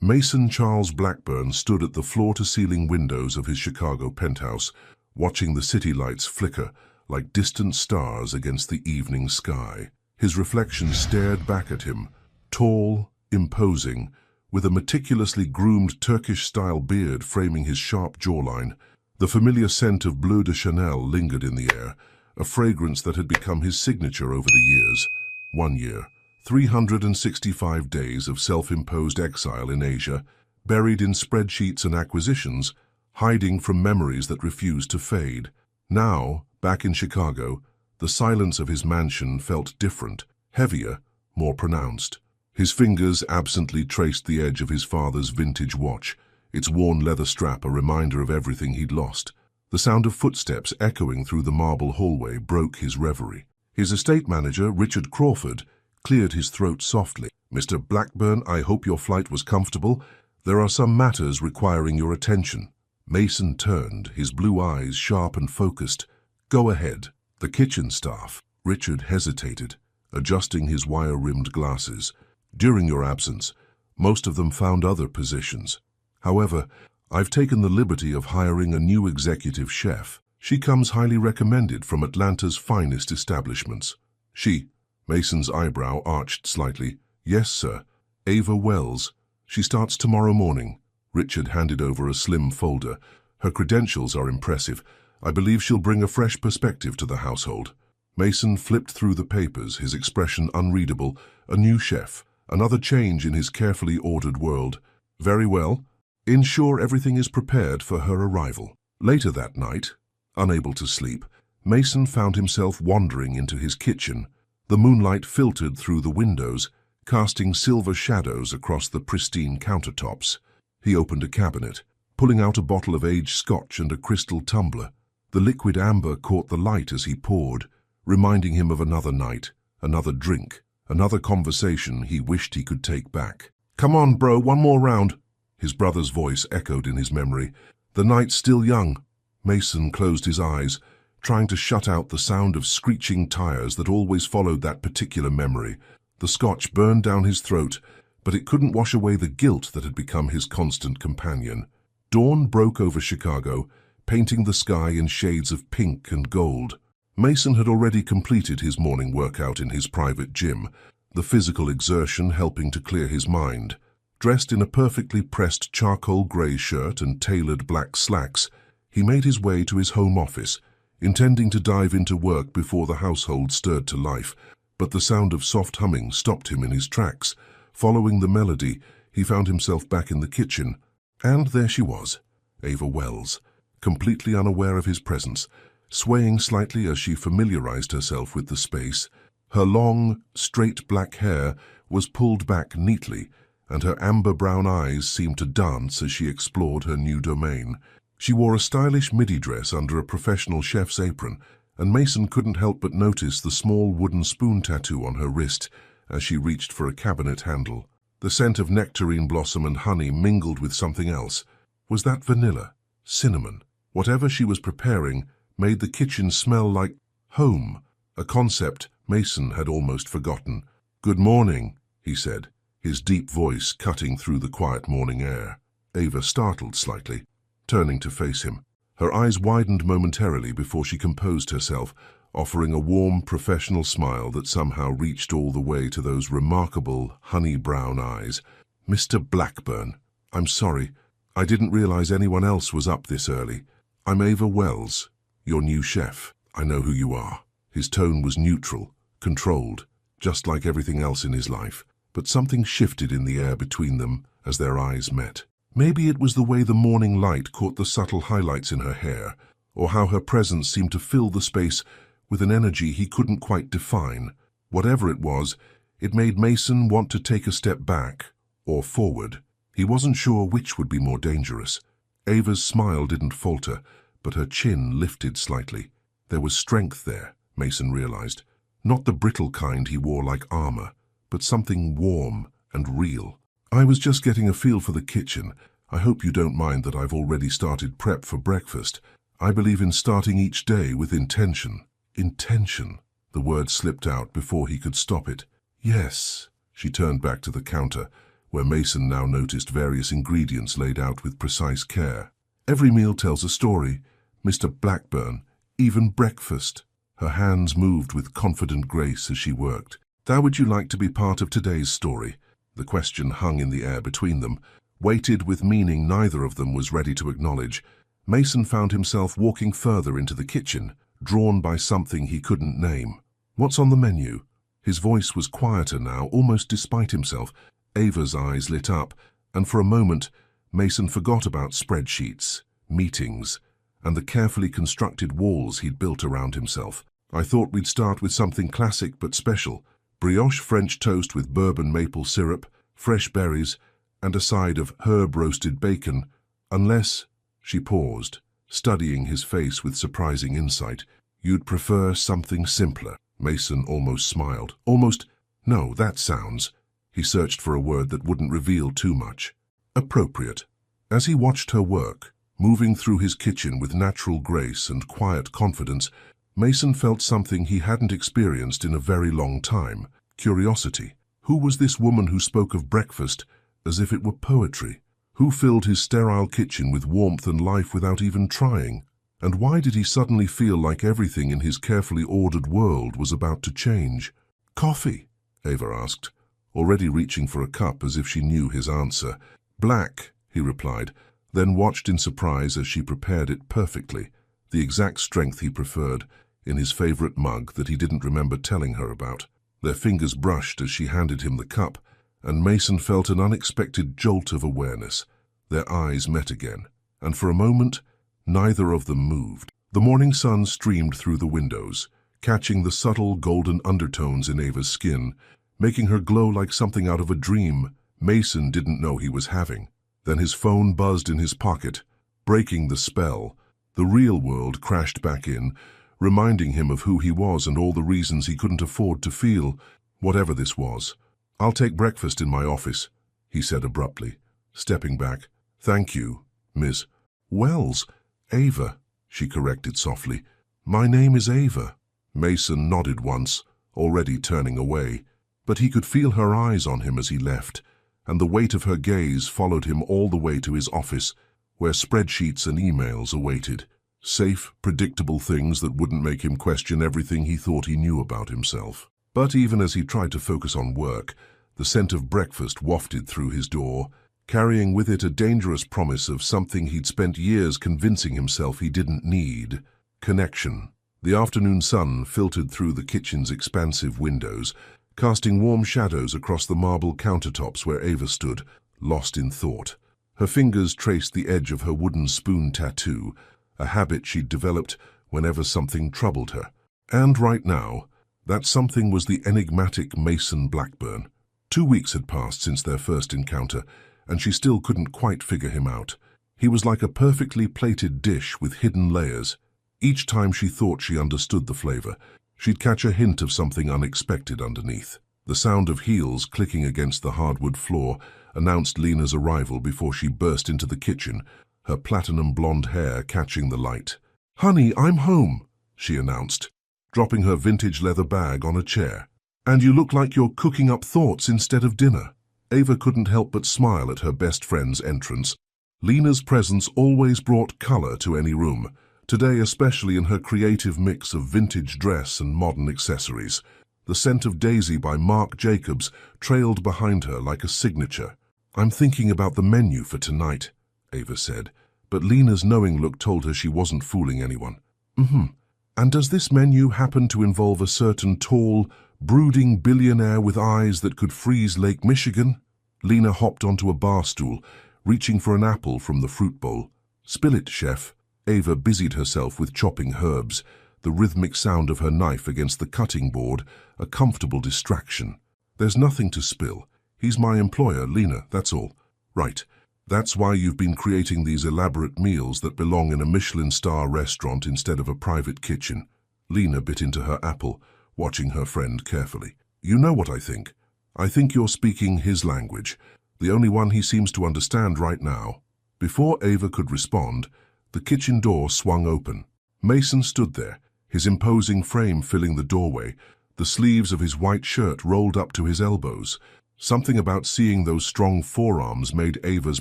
Mason Charles Blackburn stood at the floor-to-ceiling windows of his Chicago penthouse, watching the city lights flicker like distant stars against the evening sky. His reflection stared back at him, tall, imposing, with a meticulously groomed Turkish-style beard framing his sharp jawline. The familiar scent of Bleu de Chanel lingered in the air, a fragrance that had become his signature over the years. 1 year, 365 days of self-imposed exile in Asia, buried in spreadsheets and acquisitions, hiding from memories that refused to fade. Now, back in Chicago, the silence of his mansion felt different, heavier, more pronounced. His fingers absently traced the edge of his father's vintage watch, its worn leather strap a reminder of everything he'd lost. The sound of footsteps echoing through the marble hallway broke his reverie. His estate manager, Richard Crawford, cleared his throat softly. "Mr. Blackburn, I hope your flight was comfortable. There are some matters requiring your attention." Mason turned, his blue eyes sharp and focused. "Go ahead." "The kitchen staff." Richard hesitated, adjusting his wire-rimmed glasses. "During your absence, most of them found other positions. However, I've taken the liberty of hiring a new executive chef. She comes highly recommended from Atlanta's finest establishments." "She?" Mason's eyebrow arched slightly. "Yes, sir. Ava Wells. She starts tomorrow morning." Richard handed over a slim folder. "Her credentials are impressive. I believe she'll bring a fresh perspective to the household." Mason flipped through the papers, his expression unreadable. A new chef, another change in his carefully ordered world. "Very well. Ensure everything is prepared for her arrival." Later that night, unable to sleep, Mason found himself wandering into his kitchen. The moonlight filtered through the windows, casting silver shadows across the pristine countertops. He opened a cabinet, pulling out a bottle of aged scotch and a crystal tumbler. The liquid amber caught the light as he poured, reminding him of another night, another drink, another conversation he wished he could take back. "Come on, bro, one more round." His brother's voice echoed in his memory. "The night's still young." Mason closed his eyes, trying to shut out the sound of screeching tires that always followed that particular memory. The scotch burned down his throat, but it couldn't wash away the guilt that had become his constant companion. Dawn broke over Chicago, painting the sky in shades of pink and gold. Mason had already completed his morning workout in his private gym, the physical exertion helping to clear his mind. Dressed in a perfectly pressed charcoal grey shirt and tailored black slacks, he made his way to his home office, intending to dive into work before the household stirred to life, but the sound of soft humming stopped him in his tracks. Following the melody, he found himself back in the kitchen, and there she was, Ava Wells, completely unaware of his presence, swaying slightly as she familiarized herself with the space. Her long, straight black hair was pulled back neatly, and her amber-brown eyes seemed to dance as she explored her new domain. She wore a stylish midi dress under a professional chef's apron, and Mason couldn't help but notice the small wooden spoon tattoo on her wrist as she reached for a cabinet handle. The scent of nectarine blossom and honey mingled with something else. Was that vanilla? Cinnamon? Whatever she was preparing made the kitchen smell like home, a concept Mason had almost forgotten. "Good morning," he said, his deep voice cutting through the quiet morning air. Ava startled slightly, turning to face him. Her eyes widened momentarily before she composed herself, offering a warm, professional smile that somehow reached all the way to those remarkable, honey-brown eyes. "Mr. Blackburn, I'm sorry. I didn't realize anyone else was up this early. I'm Ava Wells, your new chef. I know who you are." His tone was neutral, controlled, just like everything else in his life. But something shifted in the air between them as their eyes met. Maybe it was the way the morning light caught the subtle highlights in her hair, or how her presence seemed to fill the space with an energy he couldn't quite define. Whatever it was, it made Mason want to take a step back, or forward. He wasn't sure which would be more dangerous. Ava's smile didn't falter, but her chin lifted slightly. There was strength there, Mason realized. Not the brittle kind he wore like armor, but something warm and real. "I was just getting a feel for the kitchen. I hope you don't mind that I've already started prep for breakfast. I believe in starting each day with intention." Intention. The word slipped out before he could stop it. "Yes." She turned back to the counter, where Mason now noticed various ingredients laid out with precise care. "Every meal tells a story, Mr. Blackburn, even breakfast." Her hands moved with confident grace as she worked. "How would you like to be part of today's story?" The question hung in the air between them, weighted with meaning neither of them was ready to acknowledge. Mason found himself walking further into the kitchen, drawn by something he couldn't name. "What's on the menu?" His voice was quieter now, almost despite himself. Ava's eyes lit up, and for a moment, Mason forgot about spreadsheets, meetings, and the carefully constructed walls he'd built around himself. "I thought we'd start with something classic but special. Brioche French toast with bourbon maple syrup, fresh berries, and a side of herb-roasted bacon, unless—" She paused, studying his face with surprising insight. "You'd prefer something simpler?" Mason almost smiled. "Almost? No, that sounds—" He searched for a word that wouldn't reveal too much. "Appropriate." As he watched her work, moving through his kitchen with natural grace and quiet confidence, Mason felt something he hadn't experienced in a very long time: curiosity. Who was this woman who spoke of breakfast as if it were poetry? Who filled his sterile kitchen with warmth and life without even trying? And why did he suddenly feel like everything in his carefully ordered world was about to change? "Coffee?" Ava asked, already reaching for a cup as if she knew his answer. "Black," he replied, then watched in surprise as she prepared it perfectly, the exact strength he preferred, in his favorite mug that he didn't remember telling her about. Their fingers brushed as she handed him the cup, and Mason felt an unexpected jolt of awareness. Their eyes met again, and for a moment, neither of them moved. The morning sun streamed through the windows, catching the subtle golden undertones in Ava's skin, making her glow like something out of a dream Mason didn't know he was having. Then his phone buzzed in his pocket, breaking the spell. The real world crashed back in, reminding him of who he was and all the reasons he couldn't afford to feel, whatever this was. "I'll take breakfast in my office," he said abruptly, stepping back. "Thank you, Miss Wells." "Ava," she corrected softly. "My name is Ava." Mason nodded once, already turning away, but he could feel her eyes on him as he left, and the weight of her gaze followed him all the way to his office, where spreadsheets and emails awaited. Safe, predictable things that wouldn't make him question everything he thought he knew about himself. But even as he tried to focus on work, the scent of breakfast wafted through his door, carrying with it a dangerous promise of something he'd spent years convincing himself he didn't need: connection. The afternoon sun filtered through the kitchen's expansive windows, casting warm shadows across the marble countertops where Ava stood, lost in thought. Her fingers traced the edge of her wooden spoon tattoo, a habit she'd developed whenever something troubled her. And right now, that something was the enigmatic Mason Blackburn. 2 weeks had passed since their first encounter, and she still couldn't quite figure him out. He was like a perfectly plated dish with hidden layers. Each time she thought she understood the flavor, she'd catch a hint of something unexpected underneath. The sound of heels clicking against the hardwood floor announced Lena's arrival before she burst into the kitchen, her platinum blonde hair catching the light. "Honey, I'm home," she announced, dropping her vintage leather bag on a chair. "And you look like you're cooking up thoughts instead of dinner." Ava couldn't help but smile at her best friend's entrance. Lena's presence always brought color to any room, today especially in her creative mix of vintage dress and modern accessories. The scent of Daisy by Marc Jacobs trailed behind her like a signature. "I'm thinking about the menu for tonight," Ava said, but Lena's knowing look told her she wasn't fooling anyone. "And does this menu happen to involve a certain tall, brooding billionaire with eyes that could freeze Lake Michigan?" Lena hopped onto a bar stool, reaching for an apple from the fruit bowl. "Spill it, chef." Ava busied herself with chopping herbs, the rhythmic sound of her knife against the cutting board a comfortable distraction. "There's nothing to spill. He's my employer, Lena, that's all." "Right. That's why you've been creating these elaborate meals that belong in a Michelin-star restaurant instead of a private kitchen." Lena bit into her apple, watching her friend carefully. "You know what I think. I think you're speaking his language, the only one he seems to understand right now." Before Ava could respond, the kitchen door swung open. Mason stood there, his imposing frame filling the doorway, the sleeves of his white shirt rolled up to his elbows. Something about seeing those strong forearms made Ava's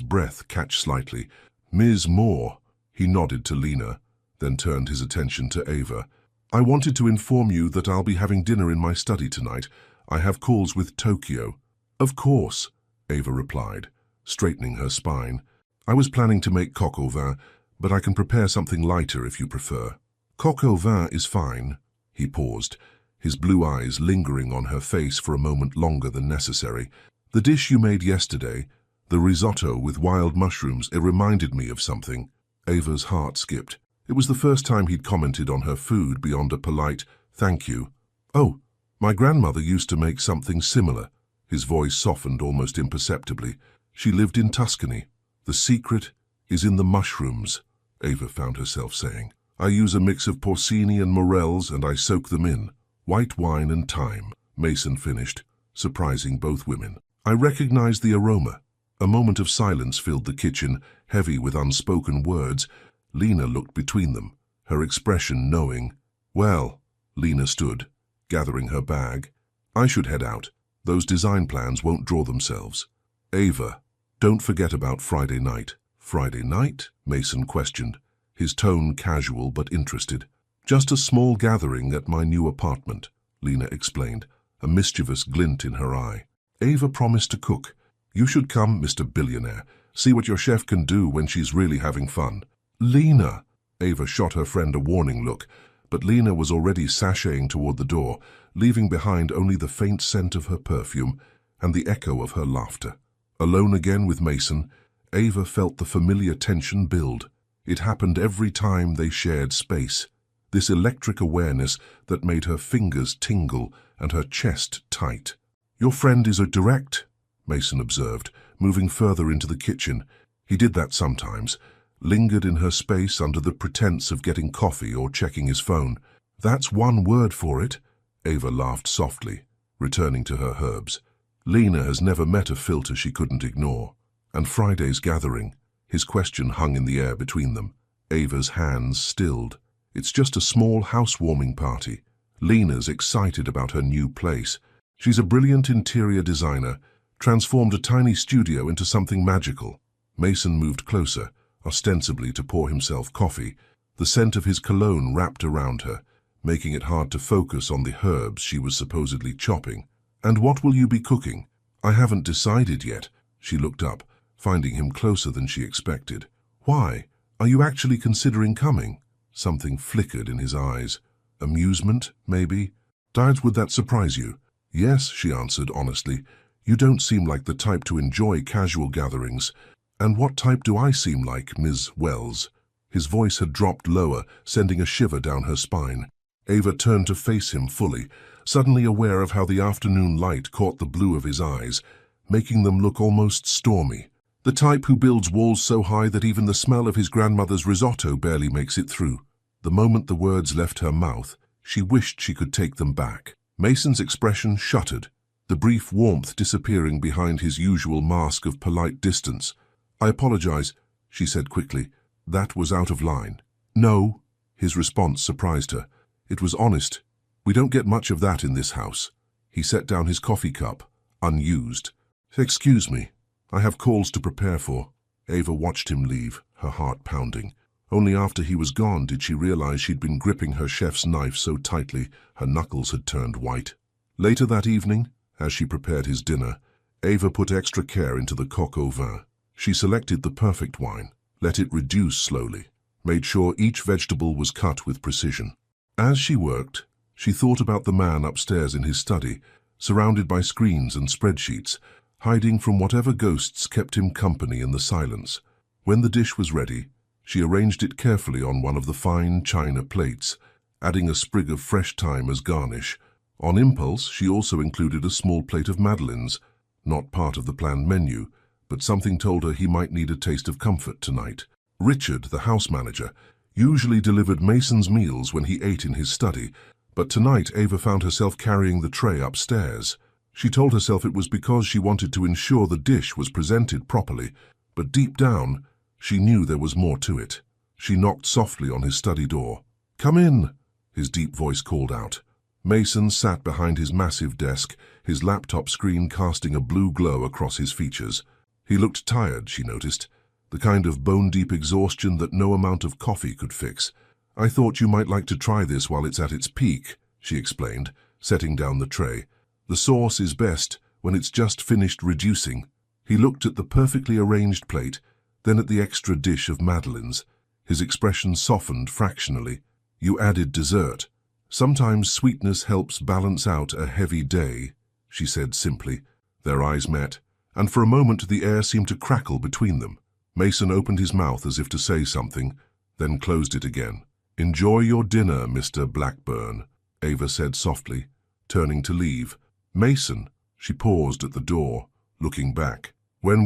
breath catch slightly. "Ms. Moore," he nodded to Lena, then turned his attention to Ava. "I wanted to inform you that I'll be having dinner in my study tonight. I have calls with Tokyo." "Of course," Ava replied, straightening her spine. "I was planning to make coq au vin, but I can prepare something lighter if you prefer." "Coq au vin is fine." He paused, his blue eyes lingering on her face for a moment longer than necessary. "The dish you made yesterday, the risotto with wild mushrooms, it reminded me of something." Ava's heart skipped. It was the first time he'd commented on her food beyond a polite, "Thank you." "Oh, my grandmother used to make something similar." His voice softened almost imperceptibly. "She lived in Tuscany. The secret is in the mushrooms," Ava found herself saying. "I use a mix of porcini and morels and I soak them in. White wine and thyme," Mason finished, surprising both women. "I recognized the aroma." A moment of silence filled the kitchen, heavy with unspoken words. Lena looked between them, her expression knowing. "Well," Lena stood, gathering her bag, "I should head out. Those design plans won't draw themselves." "Ava, don't forget about Friday night." "Friday night?" Mason questioned, his tone casual but interested. "Just a small gathering at my new apartment," Lena explained, a mischievous glint in her eye. "Ava promised to cook. You should come, Mr. Billionaire. See what your chef can do when she's really having fun." "Lena!" Ava shot her friend a warning look, but Lena was already sashaying toward the door, leaving behind only the faint scent of her perfume and the echo of her laughter. Alone again with Mason, Ava felt the familiar tension build. It happened every time they shared space. This electric awareness that made her fingers tingle and her chest tight. "Your friend is a direct," Mason observed, moving further into the kitchen. He did that sometimes, lingered in her space under the pretense of getting coffee or checking his phone. "That's one word for it," Ava laughed softly, returning to her herbs. Lena has never met a filter she couldn't ignore. And Friday's gathering, his question hung in the air between them. Ava's hands stilled. "It's just a small housewarming party." Lena's excited about her new place. She's a brilliant interior designer, transformed a tiny studio into something magical. Mason moved closer, ostensibly to pour himself coffee, the scent of his cologne wrapped around her, making it hard to focus on the herbs she was supposedly chopping. "And what will you be cooking?" "I haven't decided yet." She looked up, finding him closer than she expected. "Why? Are you actually considering coming?" Something flickered in his eyes. "Amusement, maybe?" "Dad, would that surprise you?" "Yes," she answered honestly. "You don't seem like the type to enjoy casual gatherings." "And what type do I seem like, Ms. Wells?" His voice had dropped lower, sending a shiver down her spine. Ava turned to face him fully, suddenly aware of how the afternoon light caught the blue of his eyes, making them look almost stormy. "The type who builds walls so high that even the smell of his grandmother's risotto barely makes it through." The moment the words left her mouth, she wished she could take them back. Mason's expression shuttered, the brief warmth disappearing behind his usual mask of polite distance. "I apologize," she said quickly. "That was out of line." "No." His response surprised her. It was honest. "We don't get much of that in this house." He set down his coffee cup, unused. "Excuse me. I have calls to prepare for." Ava watched him leave, her heart pounding. Only after he was gone did she realize she'd been gripping her chef's knife so tightly her knuckles had turned white. Later that evening, as she prepared his dinner, Ava put extra care into the coq au vin. She selected the perfect wine, let it reduce slowly, made sure each vegetable was cut with precision. As she worked, she thought about the man upstairs in his study, surrounded by screens and spreadsheets, hiding from whatever ghosts kept him company in the silence. When the dish was ready, she arranged it carefully on one of the fine china plates, adding a sprig of fresh thyme as garnish. On impulse, she also included a small plate of madeleines, not part of the planned menu, but something told her he might need a taste of comfort tonight. Richard, the house manager, usually delivered Mason's meals when he ate in his study, but tonight Ava found herself carrying the tray upstairs. She told herself it was because she wanted to ensure the dish was presented properly, but deep down, she knew there was more to it. She knocked softly on his study door. "Come in," his deep voice called out. Mason sat behind his massive desk, his laptop screen casting a blue glow across his features. He looked tired, she noticed, the kind of bone-deep exhaustion that no amount of coffee could fix. "I thought you might like to try this while it's at its peak," she explained, setting down the tray. "The sauce is best when it's just finished reducing." He looked at the perfectly arranged plate, then at the extra dish of madeleines. His expression softened fractionally. "You added dessert." "Sometimes sweetness helps balance out a heavy day," she said simply. Their eyes met, and for a moment the air seemed to crackle between them. Mason opened his mouth as if to say something, then closed it again. "Enjoy your dinner, Mr. Blackburn," Ava said softly, turning to leave. "Mason," she paused at the door, looking back. When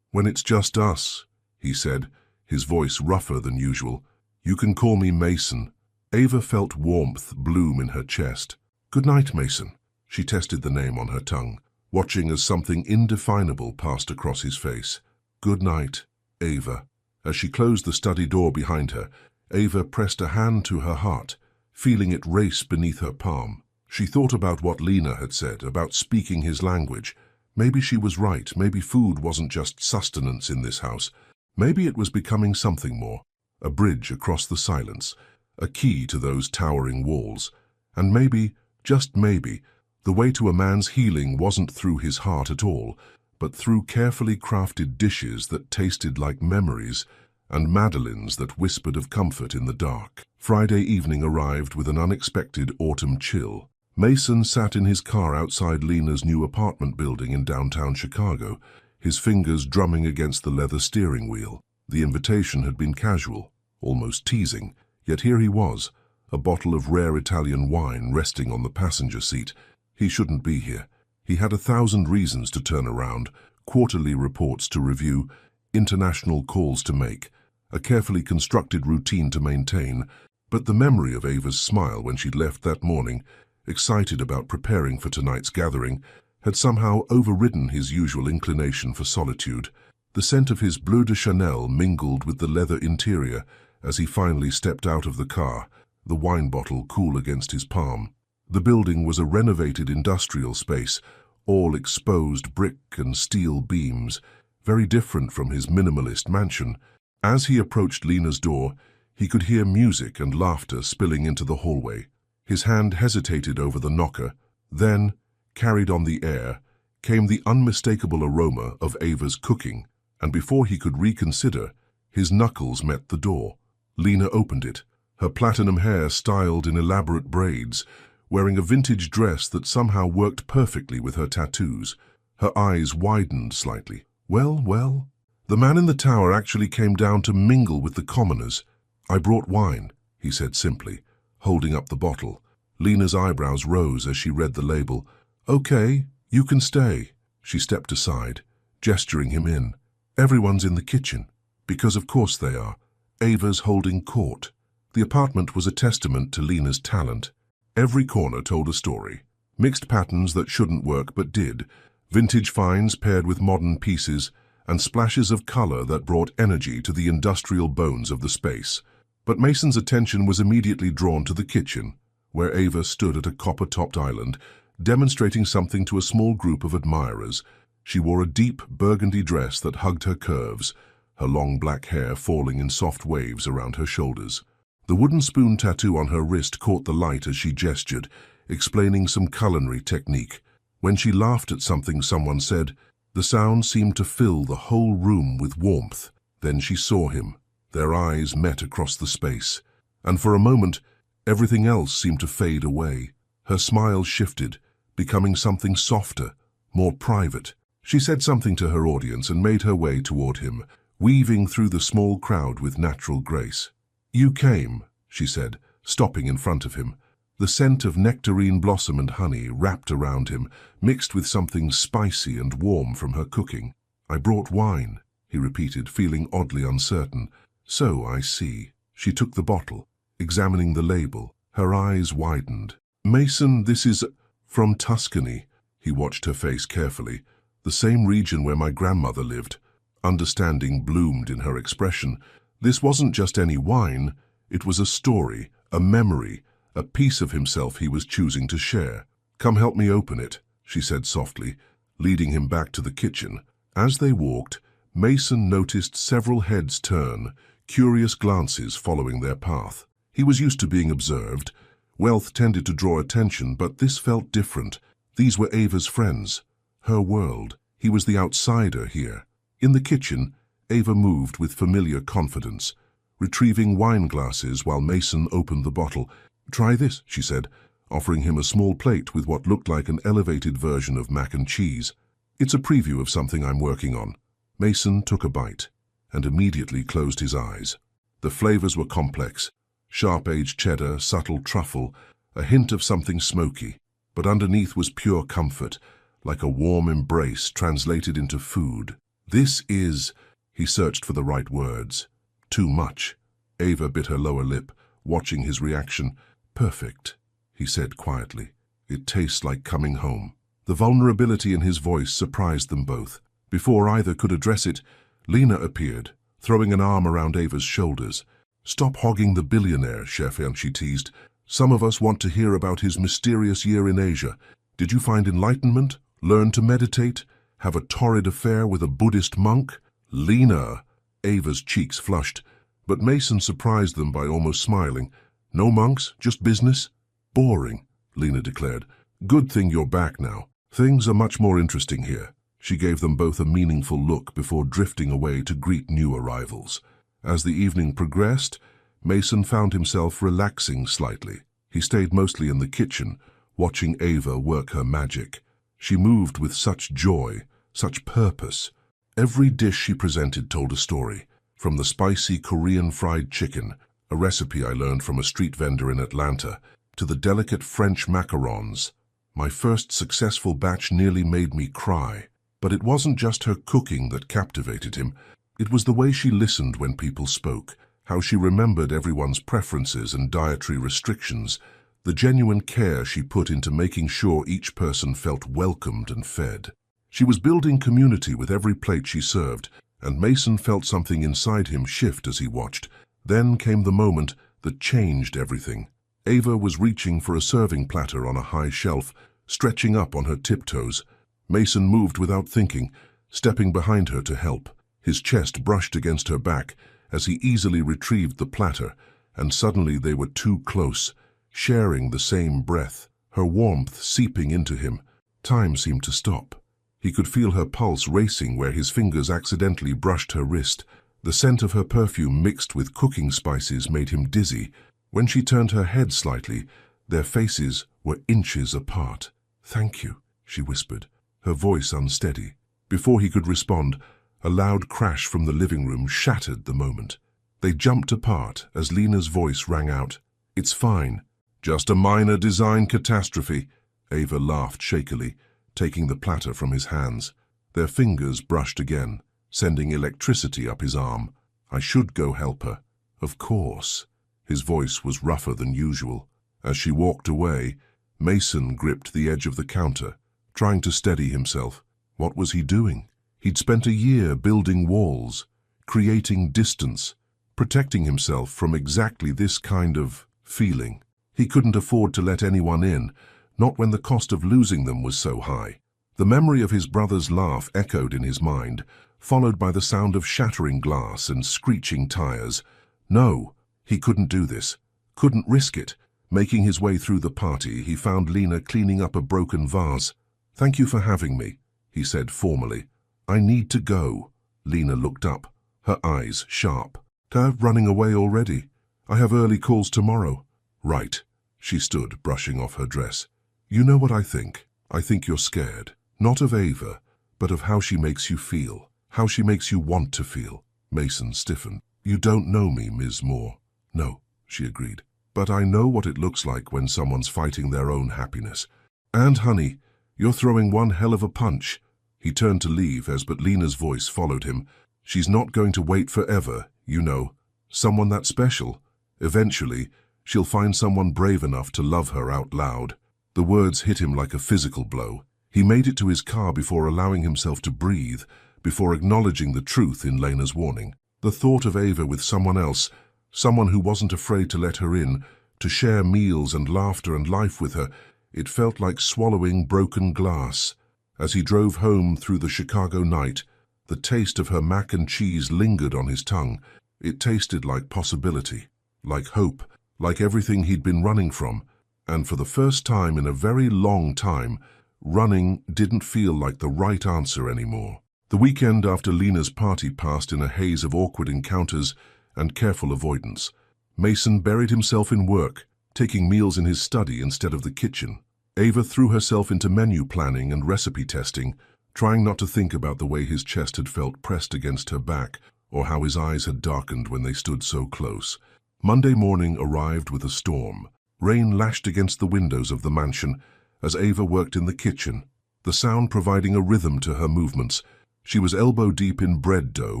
it's just us," he said, his voice rougher than usual. "You can call me Mason." Ava felt warmth bloom in her chest. "Good night, Mason." She tested the name on her tongue, watching as something indefinable passed across his face. "Good night, Ava." As she closed the study door behind her, Ava pressed a hand to her heart, feeling it race beneath her palm. She thought about what Lena had said, about speaking his language. Maybe she was right. Maybe food wasn't just sustenance in this house. Maybe it was becoming something more. A bridge across the silence, a key to those towering walls. And maybe, just maybe, the way to a man's healing wasn't through his heart at all, but through carefully crafted dishes that tasted like memories and madeleines that whispered of comfort in the dark. Friday evening arrived with an unexpected autumn chill. Mason sat in his car outside Lena's new apartment building in downtown Chicago, his fingers drumming against the leather steering wheel. The invitation had been casual, almost teasing, yet here he was, a bottle of rare Italian wine resting on the passenger seat. He shouldn't be here. He had 1,000 reasons to turn around, quarterly reports to review, international calls to make, a carefully constructed routine to maintain, but the memory of Ava's smile when she'd left that morning, excited about preparing for tonight's gathering, had somehow overridden his usual inclination for solitude. The scent of his Bleu de Chanel mingled with the leather interior as he finally stepped out of the car, the wine bottle cool against his palm. The building was a renovated industrial space, all exposed brick and steel beams, very different from his minimalist mansion. As he approached Lena's door, he could hear music and laughter spilling into the hallway. His hand hesitated over the knocker, then, carried on the air, came the unmistakable aroma of Ava's cooking, and before he could reconsider, his knuckles met the door. Lena opened it, her platinum hair styled in elaborate braids, wearing a vintage dress that somehow worked perfectly with her tattoos. Her eyes widened slightly. Well, the man in the tower actually came down to mingle with the commoners. "I brought wine," he said simply, holding up the bottle. Lena's eyebrows rose as she read the label. "Okay, you can stay." She stepped aside, gesturing him in. "Everyone's in the kitchen." Because of course they are. Ava's holding court. The apartment was a testament to Lena's talent. Every corner told a story. Mixed patterns that shouldn't work but did, vintage finds paired with modern pieces, and splashes of color that brought energy to the industrial bones of the space. But Mason's attention was immediately drawn to the kitchen, where Ava stood at a copper-topped island, demonstrating something to a small group of admirers. She wore a deep burgundy dress that hugged her curves, her long black hair falling in soft waves around her shoulders. The wooden spoon tattoo on her wrist caught the light as she gestured, explaining some culinary technique. When she laughed at something someone said, the sound seemed to fill the whole room with warmth. Then she saw him. Their eyes met across the space, and for a moment, everything else seemed to fade away. Her smile shifted, becoming something softer, more private. She said something to her audience and made her way toward him, weaving through the small crowd with natural grace. "You came," she said, stopping in front of him. The scent of nectarine blossom and honey wrapped around him, mixed with something spicy and warm from her cooking. "I brought wine," he repeated, feeling oddly uncertain. "So I see." She took the bottle, examining the label. Her eyes widened. "Mason, this is from Tuscany." He watched her face carefully. "The same region where my grandmother lived." Understanding bloomed in her expression. This wasn't just any wine. It was a story, a memory, a piece of himself he was choosing to share. "Come help me open it," she said softly, leading him back to the kitchen. As they walked, Mason noticed several heads turn, curious glances following their path. He was used to being observed. Wealth tended to draw attention, but this felt different. These were Ava's friends, her world. He was the outsider here. In the kitchen, Ava moved with familiar confidence, retrieving wine glasses while Mason opened the bottle. "Try this," she said, offering him a small plate with what looked like an elevated version of mac and cheese. "It's a preview of something I'm working on." Mason took a bite and immediately closed his eyes. The flavors were complex: sharp-aged cheddar, subtle truffle, a hint of something smoky. But underneath was pure comfort, like a warm embrace translated into food. "This is—" he searched for the right words. "Too much." Ava bit her lower lip, watching his reaction. "Perfect," he said quietly. "It tastes like coming home." The vulnerability in his voice surprised them both. Before either could address it, Lena appeared, throwing an arm around Ava's shoulders. "Stop hogging the billionaire, chef," she teased. "Some of us want to hear about his mysterious year in Asia. Did you find enlightenment? Learn to meditate? Have a torrid affair with a Buddhist monk?" "Lena!" Ava's cheeks flushed, but Mason surprised them by almost smiling. "No monks, just business?" "Boring," Lena declared. "Good thing you're back now. Things are much more interesting here." She gave them both a meaningful look before drifting away to greet new arrivals. As the evening progressed, Mason found himself relaxing slightly. He stayed mostly in the kitchen, watching Ava work her magic. She moved with such joy, such purpose. Every dish she presented told a story, from the spicy Korean fried chicken, a recipe I learned from a street vendor in Atlanta, to the delicate French macarons. My first successful batch nearly made me cry. But it wasn't just her cooking that captivated him. It was the way she listened when people spoke, how she remembered everyone's preferences and dietary restrictions, the genuine care she put into making sure each person felt welcomed and fed. She was building community with every plate she served, and Mason felt something inside him shift as he watched. Then came the moment that changed everything. Ava was reaching for a serving platter on a high shelf, stretching up on her tiptoes. Mason moved without thinking, stepping behind her to help. His chest brushed against her back as he easily retrieved the platter, and suddenly they were too close, sharing the same breath, her warmth seeping into him. Time seemed to stop. He could feel her pulse racing where his fingers accidentally brushed her wrist. The scent of her perfume mixed with cooking spices made him dizzy. When she turned her head slightly, their faces were inches apart. "Thank you," she whispered, her voice unsteady. Before he could respond, a loud crash from the living room shattered the moment. They jumped apart as Lena's voice rang out. "It's fine. Just a minor design catastrophe." Ava laughed shakily, taking the platter from his hands. Their fingers brushed again, sending electricity up his arm. "I should go help her." "Of course." His voice was rougher than usual. As she walked away, Mason gripped the edge of the counter, trying to steady himself. What was he doing? He'd spent a year building walls, creating distance, protecting himself from exactly this kind of feeling. He couldn't afford to let anyone in, not when the cost of losing them was so high. The memory of his brother's laugh echoed in his mind, followed by the sound of shattering glass and screeching tires. No, he couldn't do this, couldn't risk it. Making his way through the party, he found Lena cleaning up a broken vase. "Thank you for having me," he said formally. "I need to go." Lena looked up, her eyes sharp. Running away already? I have early calls tomorrow." "Right." She stood, brushing off her dress. "You know what I think? I think you're scared. Not of Ava, but of how she makes you feel. How she makes you want to feel." Mason stiffened. "You don't know me, Ms. Moore." "No," she agreed. "But I know what it looks like when someone's fighting their own happiness. And, honey, you're throwing one hell of a punch." He turned to leave but Lena's voice followed him. "She's not going to wait forever, you know. Someone that special. Eventually, she'll find someone brave enough to love her out loud." The words hit him like a physical blow. He made it to his car before allowing himself to breathe, before acknowledging the truth in Lena's warning. The thought of Ava with someone else, someone who wasn't afraid to let her in, to share meals and laughter and life with her. It felt like swallowing broken glass. As he drove home through the Chicago night, the taste of her mac and cheese lingered on his tongue. It tasted like possibility, like hope, like everything he'd been running from. And for the first time in a very long time, running didn't feel like the right answer anymore. The weekend after Lena's party passed in a haze of awkward encounters and careful avoidance. Mason buried himself in work, taking meals in his study instead of the kitchen. Ava threw herself into menu planning and recipe testing, trying not to think about the way his chest had felt pressed against her back or how his eyes had darkened when they stood so close. Monday morning arrived with a storm. Rain lashed against the windows of the mansion as Ava worked in the kitchen, the sound providing a rhythm to her movements. She was elbow-deep in bread dough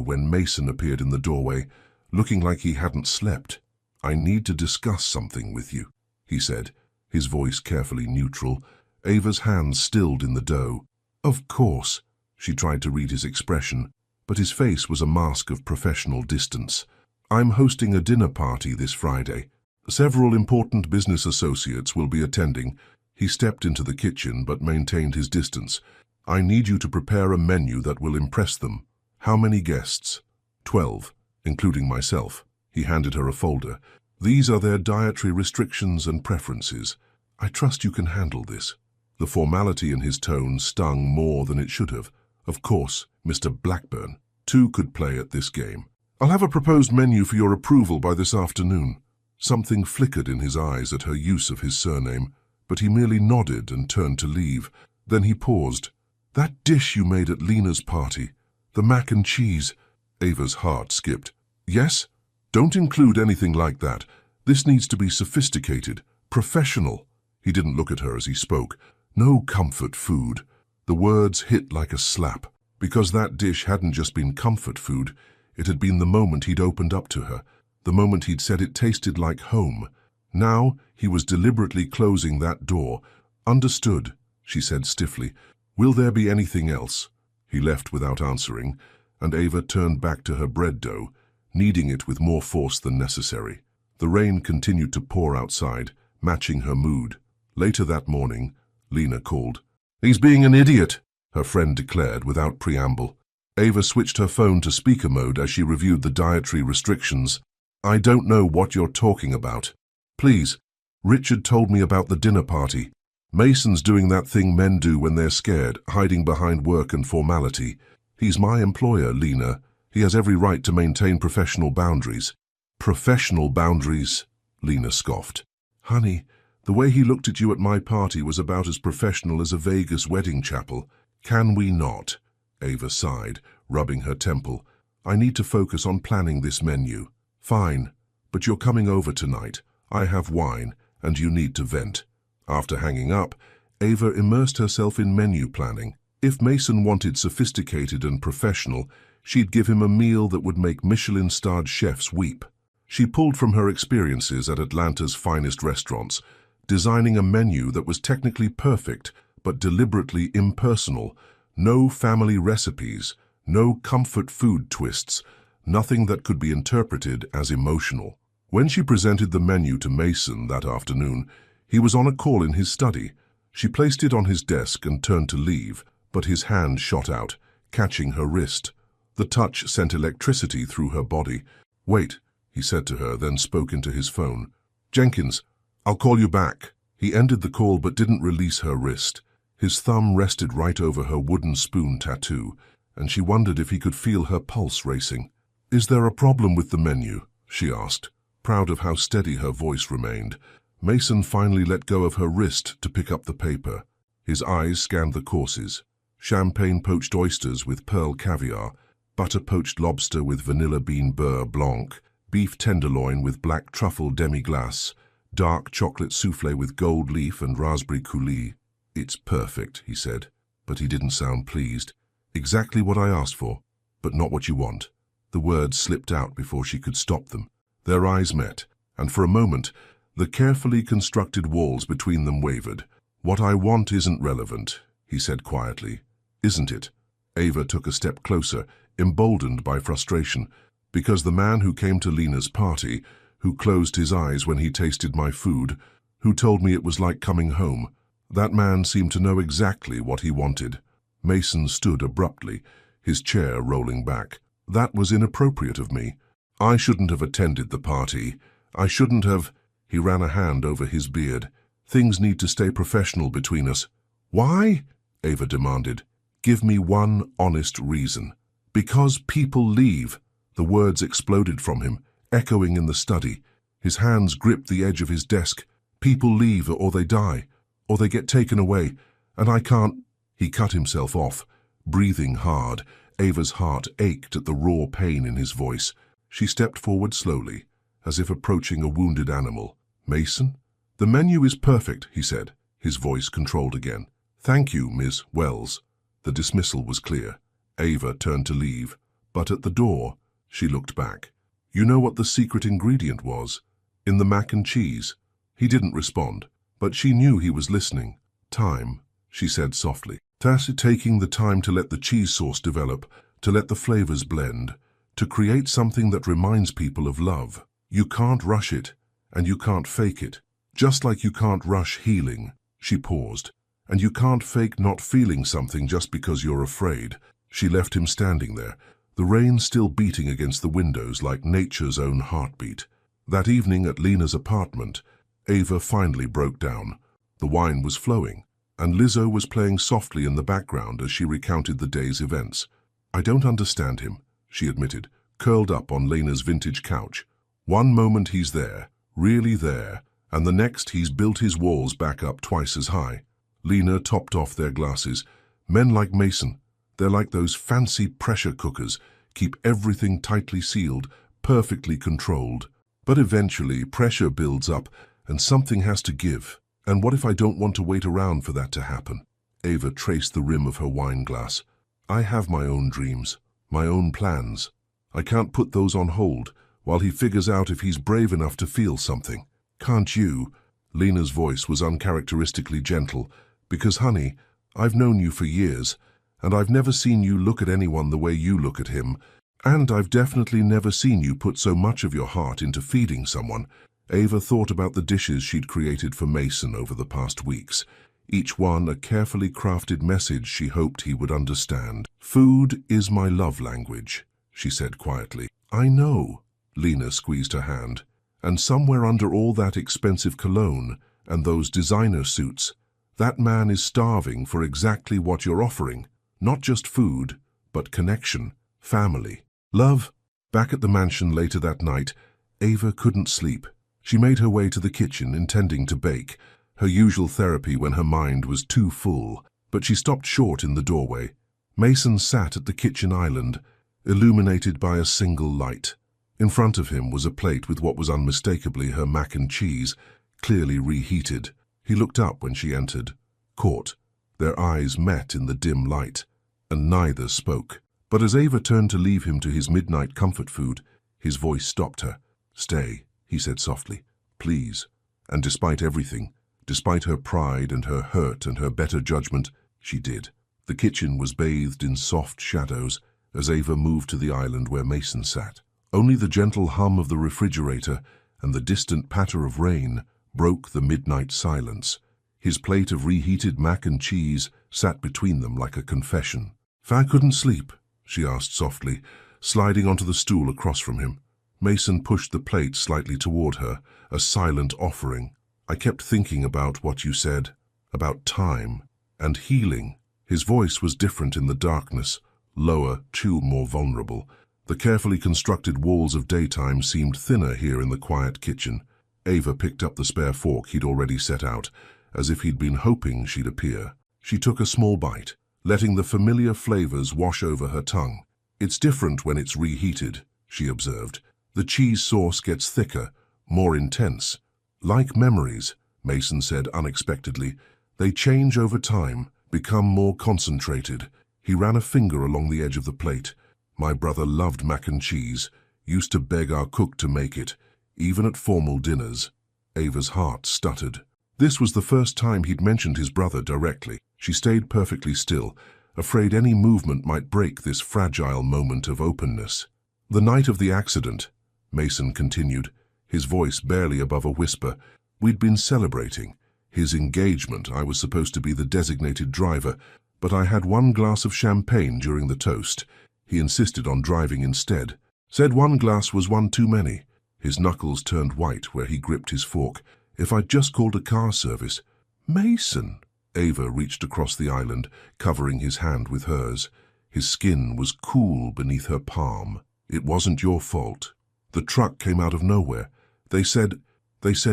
when Mason appeared in the doorway, looking like he hadn't slept. "I need to discuss something with you," he said, his voice carefully neutral. Ava's hands stilled in the dough. "Of course." She tried to read his expression, but his face was a mask of professional distance. "I'm hosting a dinner party this Friday. Several important business associates will be attending." He stepped into the kitchen but maintained his distance. "I need you to prepare a menu that will impress them." "How many guests?" 12, including myself." He handed her a folder. "These are their dietary restrictions and preferences. I trust you can handle this." The formality in his tone stung more than it should have. "Of course, Mr. Blackburn. Two could play at this game. I'll have a proposed menu for your approval by this afternoon." Something flickered in his eyes at her use of his surname, but he merely nodded and turned to leave. Then he paused. "That dish you made at Lena's party, the mac and cheese." Ava's heart skipped. "Yes? Don't include anything like that. This needs to be sophisticated, professional." He didn't look at her as he spoke. "No comfort food." The words hit like a slap, because that dish hadn't just been comfort food. It had been the moment he'd opened up to her, the moment he'd said it tasted like home. Now he was deliberately closing that door. "Understood," she said stiffly. "Will there be anything else?" He left without answering, and Ava turned back to her bread dough, kneading it with more force than necessary. The rain continued to pour outside, matching her mood. Later that morning, Lena called. "He's being an idiot," her friend declared without preamble. Ava switched her phone to speaker mode as she reviewed the dietary restrictions. "I don't know what you're talking about. Please, Richard told me about the dinner party. Mason's doing that thing men do when they're scared, hiding behind work and formality. He's my employer, Lena. He has every right to maintain professional boundaries." "Professional boundaries?" Lena scoffed. "Honey, the way he looked at you at my party was about as professional as a Vegas wedding chapel. Can we not?" Ava sighed, rubbing her temple. "I need to focus on planning this menu." "Fine, but you're coming over tonight. I have wine, and you need to vent." After hanging up, Ava immersed herself in menu planning. If Mason wanted sophisticated and professional, she'd give him a meal that would make Michelin-starred chefs weep. She pulled from her experiences at Atlanta's finest restaurants, designing a menu that was technically perfect but deliberately impersonal. No family recipes, no comfort food twists, nothing that could be interpreted as emotional. When she presented the menu to Mason that afternoon, he was on a call in his study. She placed it on his desk and turned to leave, but his hand shot out, catching her wrist. The touch sent electricity through her body. "Wait," he said to her, then spoke into his phone. "Jenkins, I'll call you back." He ended the call but didn't release her wrist. His thumb rested right over her wooden spoon tattoo, and she wondered if he could feel her pulse racing. "Is there a problem with the menu?" she asked, proud of how steady her voice remained. Mason finally let go of her wrist to pick up the paper. His eyes scanned the courses. Champagne poached oysters with pearl caviar, butter poached lobster with vanilla bean beurre blanc, beef tenderloin with black truffle demi-glace, dark chocolate soufflé with gold leaf and raspberry coulis. "It's perfect," he said, but he didn't sound pleased. "Exactly what I asked for, but not what you want." The words slipped out before she could stop them. Their eyes met, and for a moment, the carefully constructed walls between them wavered. "What I want isn't relevant," he said quietly. "Isn't it?" Ava took a step closer, emboldened by frustration, because the man who came to Lena's party, who closed his eyes when he tasted my food, who told me it was like coming home. That man seemed to know exactly what he wanted. Mason stood abruptly, his chair rolling back. That was inappropriate of me. I shouldn't have attended the party. I shouldn't have... He ran a hand over his beard. Things need to stay professional between us. Why? Ava demanded. Give me one honest reason. Because people leave. The words exploded from him, echoing in the study. His hands gripped the edge of his desk. People leave or they die, or they get taken away, and I can't... He cut himself off, breathing hard. Ava's heart ached at the raw pain in his voice. She stepped forward slowly, as if approaching a wounded animal. Mason? The menu is perfect, he said, his voice controlled again. Thank you, Miss Wells. The dismissal was clear. Ava turned to leave, but at the door, she looked back. You know what the secret ingredient was? In the mac and cheese. He didn't respond, but she knew he was listening. Time, she said softly. Taking the time to let the cheese sauce develop, to let the flavors blend, to create something that reminds people of love. You can't rush it, and you can't fake it. Just like you can't rush healing. She paused. And you can't fake not feeling something just because you're afraid. She left him standing there, the rain still beating against the windows like nature's own heartbeat. That evening at Lena's apartment, Ava finally broke down. The wine was flowing, and Lizzo was playing softly in the background as she recounted the day's events. I don't understand him, she admitted, curled up on Lena's vintage couch. One moment he's there, really there, and the next he's built his walls back up twice as high. Lena topped off their glasses. Men like Mason, they're like those fancy pressure cookers, keep everything tightly sealed, perfectly controlled. But eventually pressure builds up and something has to give. And what if I don't want to wait around for that to happen? Ava traced the rim of her wine glass. I have my own dreams, my own plans. I can't put those on hold while he figures out if he's brave enough to feel something. Can't you? Lena's voice was uncharacteristically gentle. Because, honey, I've known you for years, and I've never seen you look at anyone the way you look at him, and I've definitely never seen you put so much of your heart into feeding someone. Ava thought about the dishes she'd created for Mason over the past weeks, each one a carefully crafted message she hoped he would understand. Food is my love language, she said quietly. I know, Lena squeezed her hand, and somewhere under all that expensive cologne and those designer suits, that man is starving for exactly what you're offering. Not just food, but connection, family, love. Back at the mansion later that night, Ava couldn't sleep. She made her way to the kitchen intending to bake, her usual therapy when her mind was too full, but she stopped short in the doorway. Mason sat at the kitchen island, illuminated by a single light. In front of him was a plate with what was unmistakably her mac and cheese, clearly reheated. He looked up when she entered, caught. Their eyes met in the dim light, and neither spoke. But as Ava turned to leave him to his midnight comfort food, his voice stopped her. Stay, he said softly, please. And despite everything, despite her pride and her hurt and her better judgment, she did. The kitchen was bathed in soft shadows as Ava moved to the island where Mason sat. Only the gentle hum of the refrigerator and the distant patter of rain broke the midnight silence. His plate of reheated mac and cheese sat between them like a confession. "I couldn't sleep?" she asked softly, sliding onto the stool across from him. Mason pushed the plate slightly toward her, a silent offering. "I kept thinking about what you said, about time and healing." His voice was different in the darkness, lower, too more vulnerable. The carefully constructed walls of daytime seemed thinner here in the quiet kitchen. Ava picked up the spare fork he'd already set out, as if he'd been hoping she'd appear. She took a small bite, letting the familiar flavors wash over her tongue. "It's different when it's reheated," she observed. "The cheese sauce gets thicker, more intense. Like memories," Mason said unexpectedly. "They change over time, become more concentrated." He ran a finger along the edge of the plate. "My brother loved mac and cheese, used to beg our cook to make it, even at formal dinners." Ava's heart stuttered. This was the first time he'd mentioned his brother directly. She stayed perfectly still, afraid any movement might break this fragile moment of openness. "The night of the accident," Mason continued, his voice barely above a whisper. We'd been celebrating his engagement. I was supposed to be the designated driver, but I had one glass of champagne during the toast. He insisted on driving instead. Said one glass was one too many. His knuckles turned white where he gripped his fork. If I'd just called a car service. Mason! Ava reached across the island, covering his hand with hers. His skin was cool beneath her palm. It wasn't your fault. The truck came out of nowhere. They said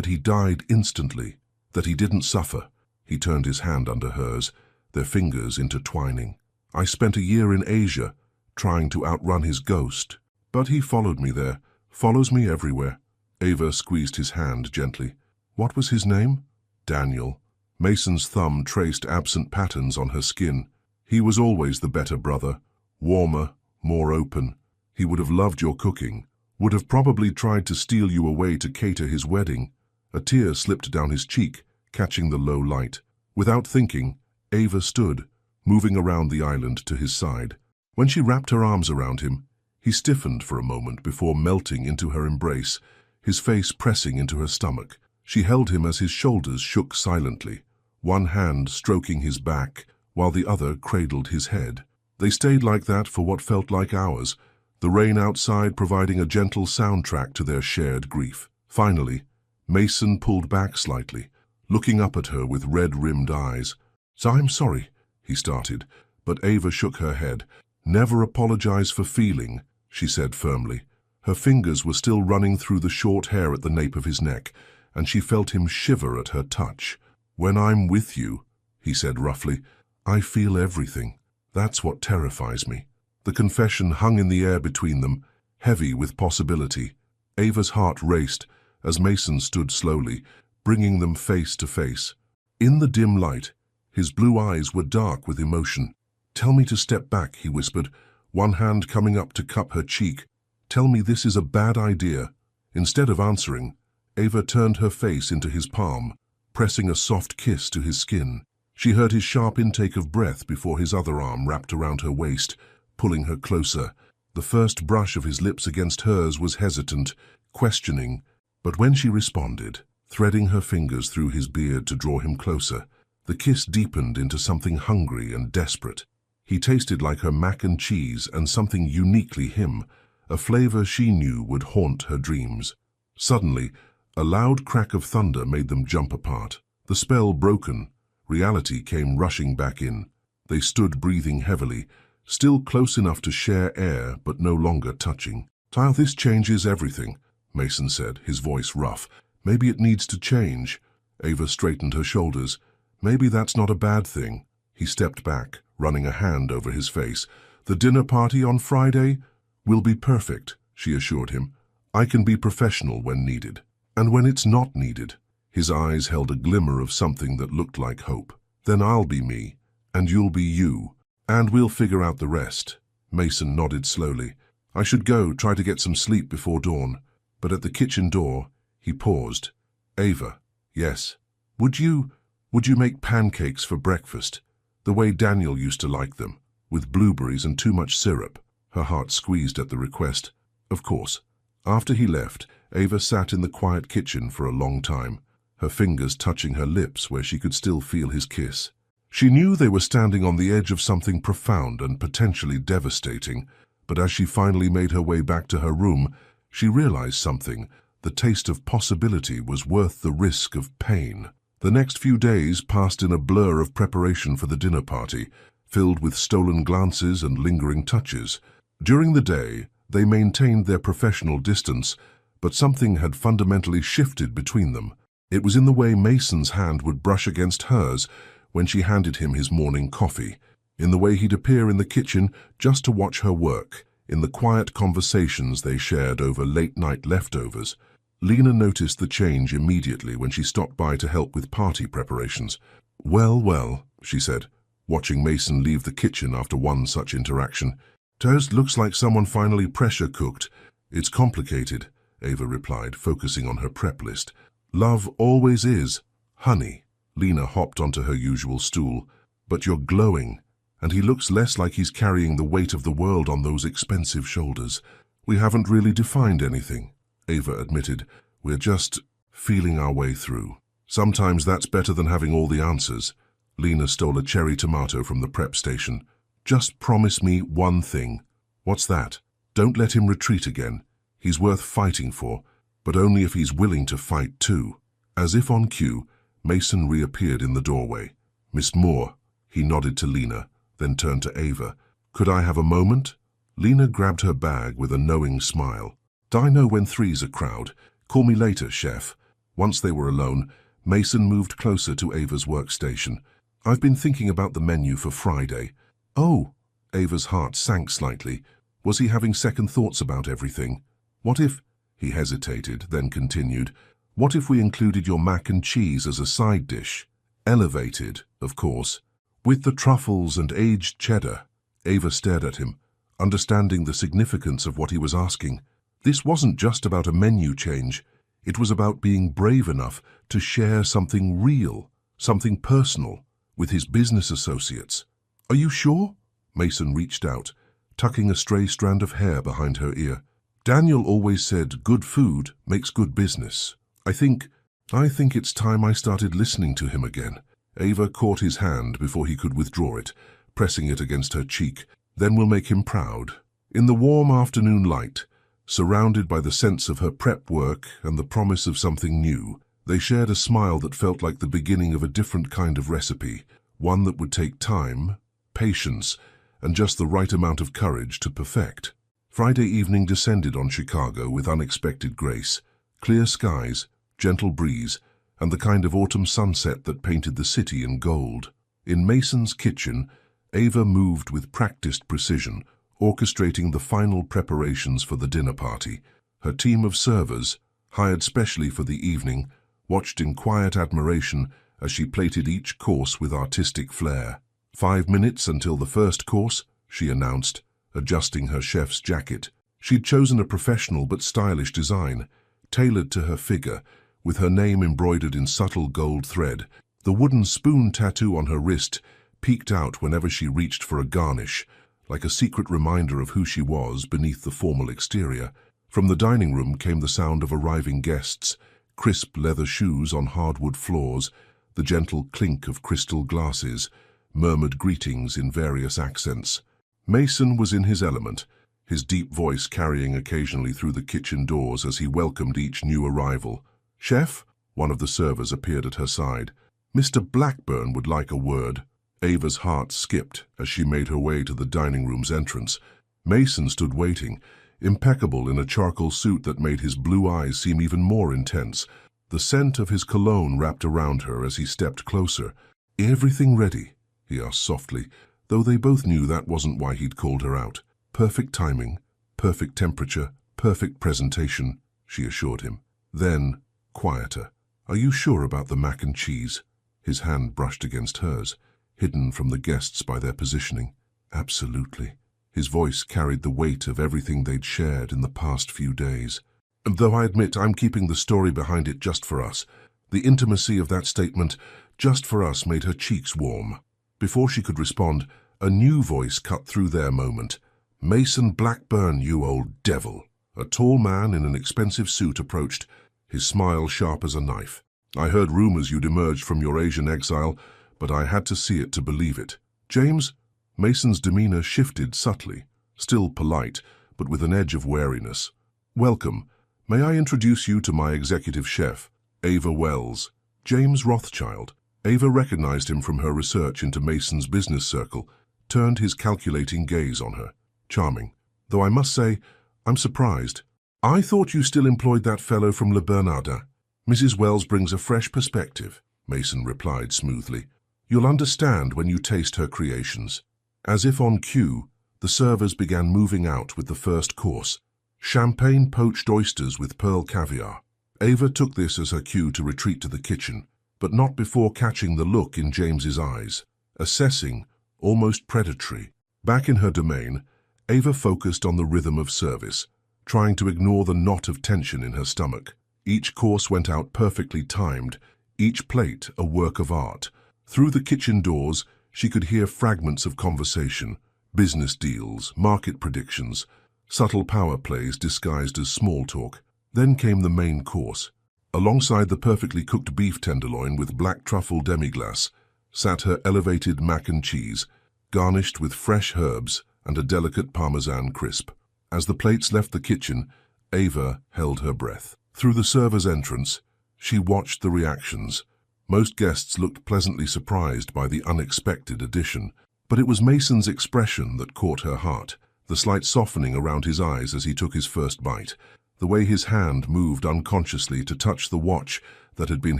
he died instantly, that he didn't suffer. He turned his hand under hers, their fingers intertwining. I spent a year in Asia, trying to outrun his ghost. But he followed me there, follows me everywhere. Ava squeezed his hand gently. What was his name? Daniel. Mason's thumb traced absent patterns on her skin. He was always the better brother, warmer, more open. He would have loved your cooking, would have probably tried to steal you away to cater his wedding. A tear slipped down his cheek, catching the low light. Without thinking, Ava stood, moving around the island to his side. When she wrapped her arms around him, he stiffened for a moment before melting into her embrace, his face pressing into her stomach. She held him as his shoulders shook silently, one hand stroking his back while the other cradled his head. They stayed like that for what felt like hours, the rain outside providing a gentle soundtrack to their shared grief. Finally, Mason pulled back slightly, looking up at her with red-rimmed eyes. "So I'm sorry," he started, but Ava shook her head. "Never apologize for feeling," she said firmly. Her fingers were still running through the short hair at the nape of his neck, and she felt him shiver at her touch. "When I'm with you," he said roughly, "I feel everything. That's what terrifies me." The confession hung in the air between them, heavy with possibility. Ava's heart raced as Mason stood slowly, bringing them face to face. In the dim light, his blue eyes were dark with emotion. "Tell me to step back," he whispered, one hand coming up to cup her cheek. "Tell me this is a bad idea." Instead of answering, Ava turned her face into his palm, pressing a soft kiss to his skin. She heard his sharp intake of breath before his other arm wrapped around her waist, pulling her closer. The first brush of his lips against hers was hesitant, questioning, but when she responded, threading her fingers through his beard to draw him closer, the kiss deepened into something hungry and desperate. He tasted like her mac and cheese and something uniquely him, a flavor she knew would haunt her dreams. Suddenly, a loud crack of thunder made them jump apart. The spell broken, reality came rushing back in. They stood breathing heavily, still close enough to share air but no longer touching. "Tile, this changes everything," Mason said, his voice rough. "Maybe it needs to change." Ava straightened her shoulders. "Maybe that's not a bad thing." He stepped back, running a hand over his face. "The dinner party on Friday will be perfect," she assured him. "I can be professional when needed. And when it's not needed." His eyes held a glimmer of something that looked like hope. "Then I'll be me, and you'll be you, and we'll figure out the rest." Mason nodded slowly. "I should go, try to get some sleep before dawn." But at the kitchen door, he paused. "Ava." "Yes." Would you make pancakes for breakfast, the way Daniel used to like them, with blueberries and too much syrup?" Her heart squeezed at the request. "Of course." After he left, Ava sat in the quiet kitchen for a long time, her fingers touching her lips where she could still feel his kiss. She knew they were standing on the edge of something profound and potentially devastating, but as she finally made her way back to her room, she realized something. The taste of possibility was worth the risk of pain. The next few days passed in a blur of preparation for the dinner party, filled with stolen glances and lingering touches. During the day, they maintained their professional distance, but something had fundamentally shifted between them. It was in the way Mason's hand would brush against hers when she handed him his morning coffee, in the way he'd appear in the kitchen just to watch her work, in the quiet conversations they shared over late-night leftovers. Lena noticed the change immediately when she stopped by to help with party preparations. "Well, well," she said, watching Mason leave the kitchen after one such interaction. "Toast looks like someone finally pressure-cooked." "It's complicated," Ava replied, focusing on her prep list. "Love always is, honey." Lena hopped onto her usual stool. "But you're glowing, and he looks less like he's carrying the weight of the world on those expensive shoulders." "We haven't really defined anything," Ava admitted, We're just feeling our way through. Sometimes that's better than having all the answers. Lena stole a cherry tomato from the prep station. Just promise me one thing. What's that? Don't let him retreat again. He's worth fighting for, but only if he's willing to fight too. As if on cue, Mason reappeared in the doorway. Miss Moore, he nodded to Lena, then turned to Ava. Could I have a moment? Lena grabbed her bag with a knowing smile. I know when three's a crowd. Call me later, chef. Once they were alone, Mason moved closer to Ava's workstation. I've been thinking about the menu for Friday. Oh, Ava's heart sank slightly. Was he having second thoughts about everything? What if, he hesitated, then continued, what if we included your mac and cheese as a side dish? Elevated, of course, with the truffles and aged cheddar. Ava stared at him, understanding the significance of what he was asking. This wasn't just about a menu change. It was about being brave enough to share something real, something personal, with his business associates. Are you sure? Mason reached out, tucking a stray strand of hair behind her ear. Daniel always said good food makes good business. I think it's time I started listening to him again. Ava caught his hand before he could withdraw it, pressing it against her cheek. Then we'll make him proud. In the warm afternoon light, surrounded by the sense of her prep work and the promise of something new, they shared a smile that felt like the beginning of a different kind of recipe, one that would take time, patience, and just the right amount of courage to perfect. Friday evening descended on Chicago with unexpected grace. Clear skies, gentle breeze, and the kind of autumn sunset that painted the city in gold. In Mason's kitchen, Ava moved with practiced precision, orchestrating the final preparations for the dinner party. Her team of servers, hired specially for the evening, watched in quiet admiration as she plated each course with artistic flair. 5 minutes until the first course, she announced, adjusting her chef's jacket. She'd chosen a professional but stylish design, tailored to her figure, with her name embroidered in subtle gold thread. The wooden spoon tattoo on her wrist peeked out whenever she reached for a garnish, like a secret reminder of who she was beneath the formal exterior. From the dining room came the sound of arriving guests, crisp leather shoes on hardwood floors, the gentle clink of crystal glasses, murmured greetings in various accents. Mason was in his element, his deep voice carrying occasionally through the kitchen doors as he welcomed each new arrival. Chef, one of the servers appeared at her side. Mr. Blackburn would like a word. Ava's heart skipped as she made her way to the dining room's entrance. Mason stood waiting, impeccable in a charcoal suit that made his blue eyes seem even more intense. The scent of his cologne wrapped around her as he stepped closer. Everything ready? He asked softly, though they both knew that wasn't why he'd called her out. Perfect timing, perfect temperature, perfect presentation, she assured him. Then, quieter. Are you sure about the mac and cheese? His hand brushed against hers, hidden from the guests by their positioning. Absolutely. His voice carried the weight of everything they'd shared in the past few days. And though I admit I'm keeping the story behind it just for us, the intimacy of that statement, just for us, made her cheeks warm. Before she could respond, a new voice cut through their moment. Mason Blackburn, you old devil. A tall man in an expensive suit approached, his smile sharp as a knife. I heard rumors you'd emerged from your Asian exile, but I had to see it to believe it. James? Mason's demeanor shifted subtly, still polite, but with an edge of wariness. Welcome. May I introduce you to my executive chef, Ava Wells, James Rothschild. Ava recognized him from her research into Mason's business circle, turned his calculating gaze on her. Charming. Though I must say, I'm surprised. I thought you still employed that fellow from Le Bernardin. Mrs. Wells brings a fresh perspective, Mason replied smoothly. You'll understand when you taste her creations. As if on cue, the servers began moving out with the first course. Champagne poached oysters with pearl caviar. Ava took this as her cue to retreat to the kitchen, but not before catching the look in James's eyes. Assessing, almost predatory. Back in her domain, Ava focused on the rhythm of service, trying to ignore the knot of tension in her stomach. Each course went out perfectly timed, each plate a work of art. Through the kitchen doors, she could hear fragments of conversation, business deals, market predictions, subtle power plays disguised as small talk. Then came the main course. Alongside the perfectly cooked beef tenderloin with black truffle demi-glace sat her elevated mac and cheese, garnished with fresh herbs and a delicate parmesan crisp. As the plates left the kitchen, Ava held her breath. Through the server's entrance, she watched the reactions. Most guests looked pleasantly surprised by the unexpected addition, but it was Mason's expression that caught her heart, the slight softening around his eyes as he took his first bite, the way his hand moved unconsciously to touch the watch that had been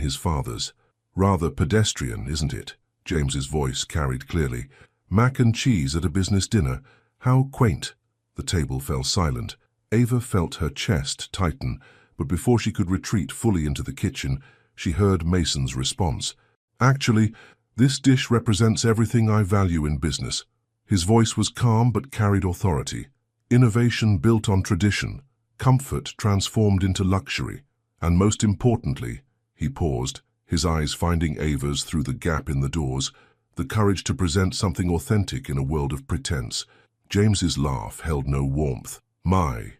his father's. Rather pedestrian, isn't it? James's voice carried clearly. Mac and cheese at a business dinner. How quaint. The table fell silent. Ava felt her chest tighten, but before she could retreat fully into the kitchen, she heard Mason's response. Actually, this dish represents everything I value in business. His voice was calm but carried authority. Innovation built on tradition, comfort transformed into luxury, and most importantly, he paused, his eyes finding Ava's through the gap in the doors, the courage to present something authentic in a world of pretense. James's laugh held no warmth. My,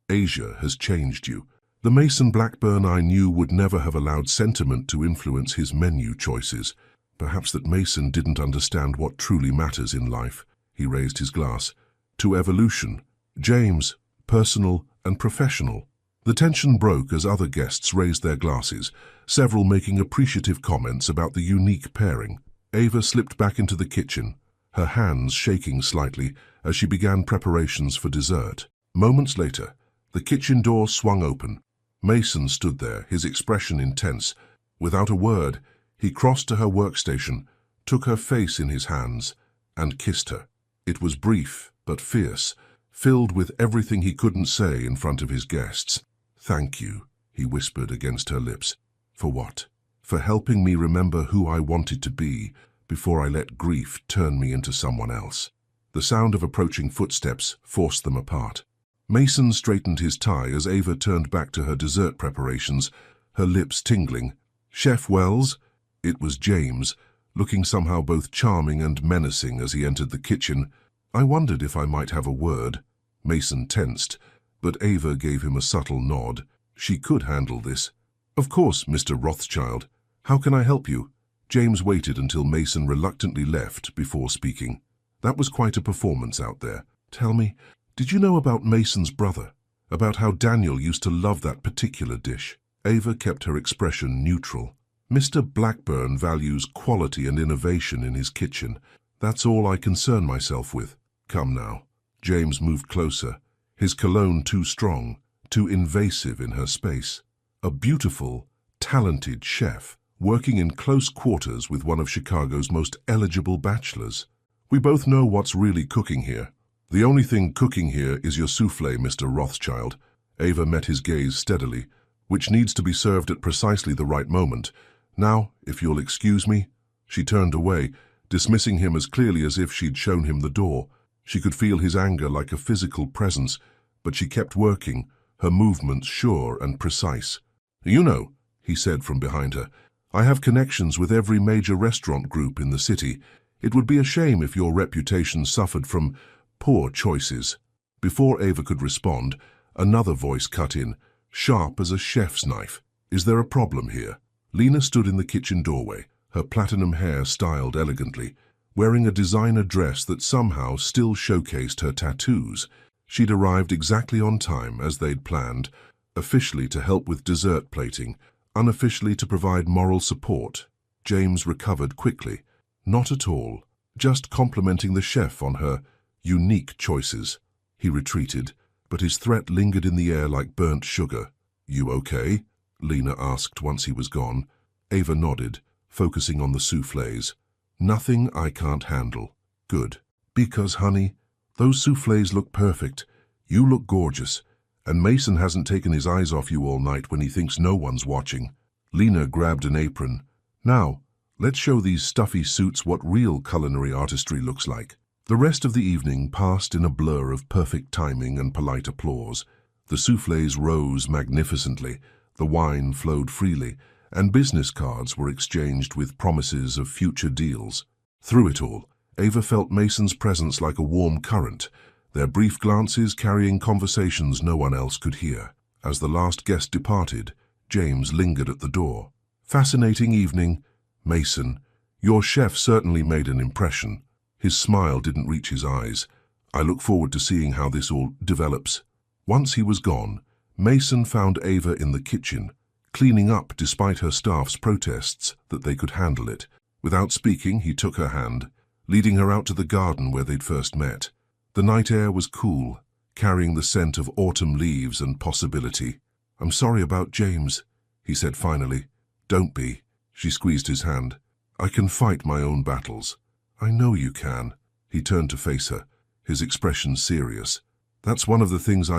Asia has changed you. The Mason Blackburn I knew would never have allowed sentiment to influence his menu choices. Perhaps that Mason didn't understand what truly matters in life. He raised his glass. To evolution. James, personal and professional. The tension broke as other guests raised their glasses, several making appreciative comments about the unique pairing. Ava slipped back into the kitchen, her hands shaking slightly as she began preparations for dessert. Moments later, the kitchen door swung open. Mason stood there, his expression intense. Without a word, he crossed to her workstation, took her face in his hands, and kissed her. It was brief but fierce, filled with everything he couldn't say in front of his guests. "Thank you," he whispered against her lips. "For what?" "For helping me remember who I wanted to be before I let grief turn me into someone else." The sound of approaching footsteps forced them apart. Mason straightened his tie as Ava turned back to her dessert preparations, her lips tingling. "Chef Wells?" It was James, looking somehow both charming and menacing as he entered the kitchen. "I wondered if I might have a word." Mason tensed, but Ava gave him a subtle nod. She could handle this. "Of course, Mr. Rothschild. How can I help you?" James waited until Mason reluctantly left before speaking. "That was quite a performance out there. Tell me, did you know about Mason's brother? About how Daniel used to love that particular dish?" Ava kept her expression neutral. "Mr. Blackburn values quality and innovation in his kitchen. That's all I concern myself with. Come now." James moved closer, his cologne too strong, too invasive in her space. A beautiful, talented chef, working in close quarters with one of Chicago's most eligible bachelors. "We both know what's really cooking here. The only thing cooking here is your soufflé, Mr. Rothschild." Ava met his gaze steadily, "which needs to be served at precisely the right moment. Now, if you'll excuse me." She turned away, dismissing him as clearly as if she'd shown him the door. She could feel his anger like a physical presence, but she kept working, her movements sure and precise. "You know," he said from behind her, "I have connections with every major restaurant group in the city. It would be a shame if your reputation suffered from poor choices." Before Ava could respond, another voice cut in, sharp as a chef's knife. "Is there a problem here?" Lena stood in the kitchen doorway, her platinum hair styled elegantly, wearing a designer dress that somehow still showcased her tattoos. She'd arrived exactly on time as they'd planned, officially to help with dessert plating, unofficially to provide moral support. James recovered quickly. Not at all, just complimenting the chef on her unique choices. He retreated, but his threat lingered in the air like burnt sugar. "You okay?" Lena asked once he was gone. Ava nodded, focusing on the soufflés. "Nothing I can't handle." "Good. Because, honey, those soufflés look perfect. You look gorgeous. And Mason hasn't taken his eyes off you all night when he thinks no one's watching." Lena grabbed an apron. "Now, let's show these stuffy suits what real culinary artistry looks like." The rest of the evening passed in a blur of perfect timing and polite applause. The soufflés rose magnificently, the wine flowed freely, and business cards were exchanged with promises of future deals. Through it all, Ava felt Mason's presence like a warm current, their brief glances carrying conversations no one else could hear. As the last guest departed, James lingered at the door. "Fascinating evening, Mason. Your chef certainly made an impression." His smile didn't reach his eyes. "I look forward to seeing how this all develops." Once he was gone, Mason found Ava in the kitchen, cleaning up despite her staff's protests that they could handle it. Without speaking, he took her hand, leading her out to the garden where they'd first met. The night air was cool, carrying the scent of autumn leaves and possibility. "I'm sorry about James," he said finally. "Don't be." She squeezed his hand. "I can fight my own battles." "I know you can." He turned to face her, his expression serious. "That's one of the things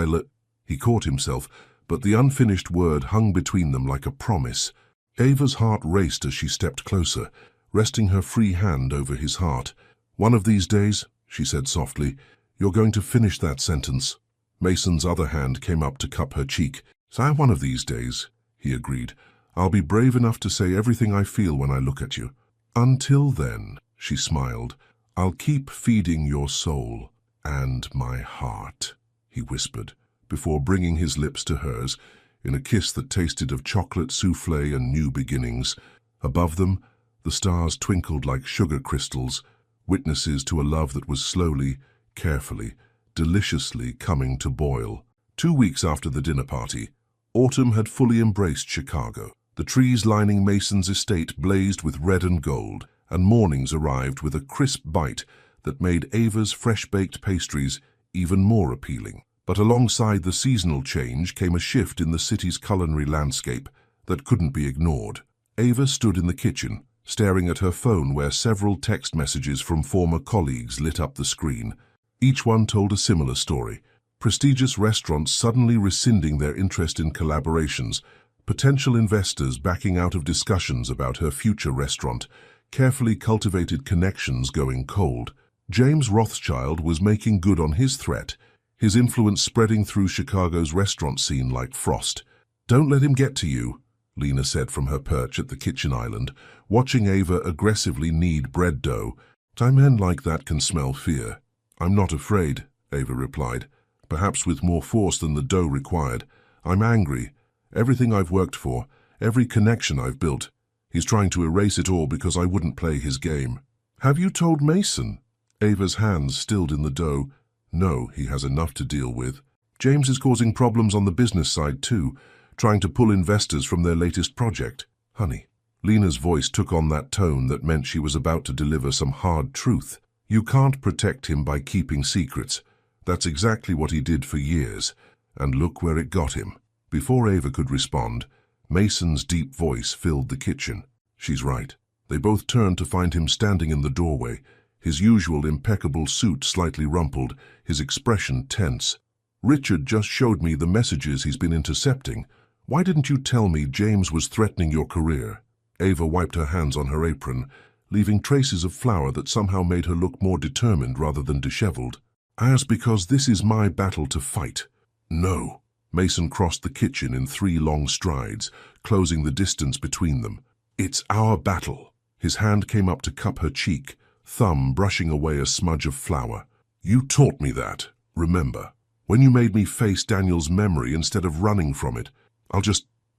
He caught himself, but the unfinished word hung between them like a promise. Ava's heart raced as she stepped closer, resting her free hand over his heart. "One of these days," she said softly, "you're going to finish that sentence." Mason's other hand came up to cup her cheek. "So one of these days," he agreed. "I'll be brave enough to say everything I feel when I look at you. Until then," she smiled, "I'll keep feeding your soul and my heart," he whispered, before bringing his lips to hers in a kiss that tasted of chocolate soufflé and new beginnings. Above them, the stars twinkled like sugar crystals, witnesses to a love that was slowly, carefully, deliciously coming to boil. 2 weeks after the dinner party, autumn had fully embraced Chicago. The trees lining Mason's estate blazed with red and gold, and mornings arrived with a crisp bite that made Ava's fresh-baked pastries even more appealing. But alongside the seasonal change came a shift in the city's culinary landscape that couldn't be ignored. Ava stood in the kitchen, staring at her phone where several text messages from former colleagues lit up the screen. Each one told a similar story. Prestigious restaurants suddenly rescinding their interest in collaborations, potential investors backing out of discussions about her future restaurant, carefully cultivated connections going cold. James Rothschild was making good on his threat, his influence spreading through Chicago's restaurant scene like frost. "Don't let him get to you," Lena said from her perch at the kitchen island, watching Ava aggressively knead bread dough. "Men like that can smell fear." "I'm not afraid," Ava replied, perhaps with more force than the dough required. "I'm angry. Everything I've worked for, every connection I've built. He's trying to erase it all because I wouldn't play his game." "Have you told Mason?" Ava's hands stilled in the dough. "No, he has enough to deal with. James is causing problems on the business side too, trying to pull investors from their latest project." "Honey." Lena's voice took on that tone that meant she was about to deliver some hard truth. "You can't protect him by keeping secrets. That's exactly what he did for years, and look where it got him." Before Ava could respond, Mason's deep voice filled the kitchen. "She's right." They both turned to find him standing in the doorway, his usual impeccable suit slightly rumpled, his expression tense. "Richard just showed me the messages he's been intercepting. Why didn't you tell me James was threatening your career?" Ava wiped her hands on her apron, leaving traces of flour that somehow made her look more determined rather than disheveled. Because this is my battle to fight." "No." Mason crossed the kitchen in 3 long strides, closing the distance between them. "It's our battle." His hand came up to cup her cheek, thumb brushing away a smudge of flour. "You taught me that, remember? When you made me face Daniel's memory instead of running from it.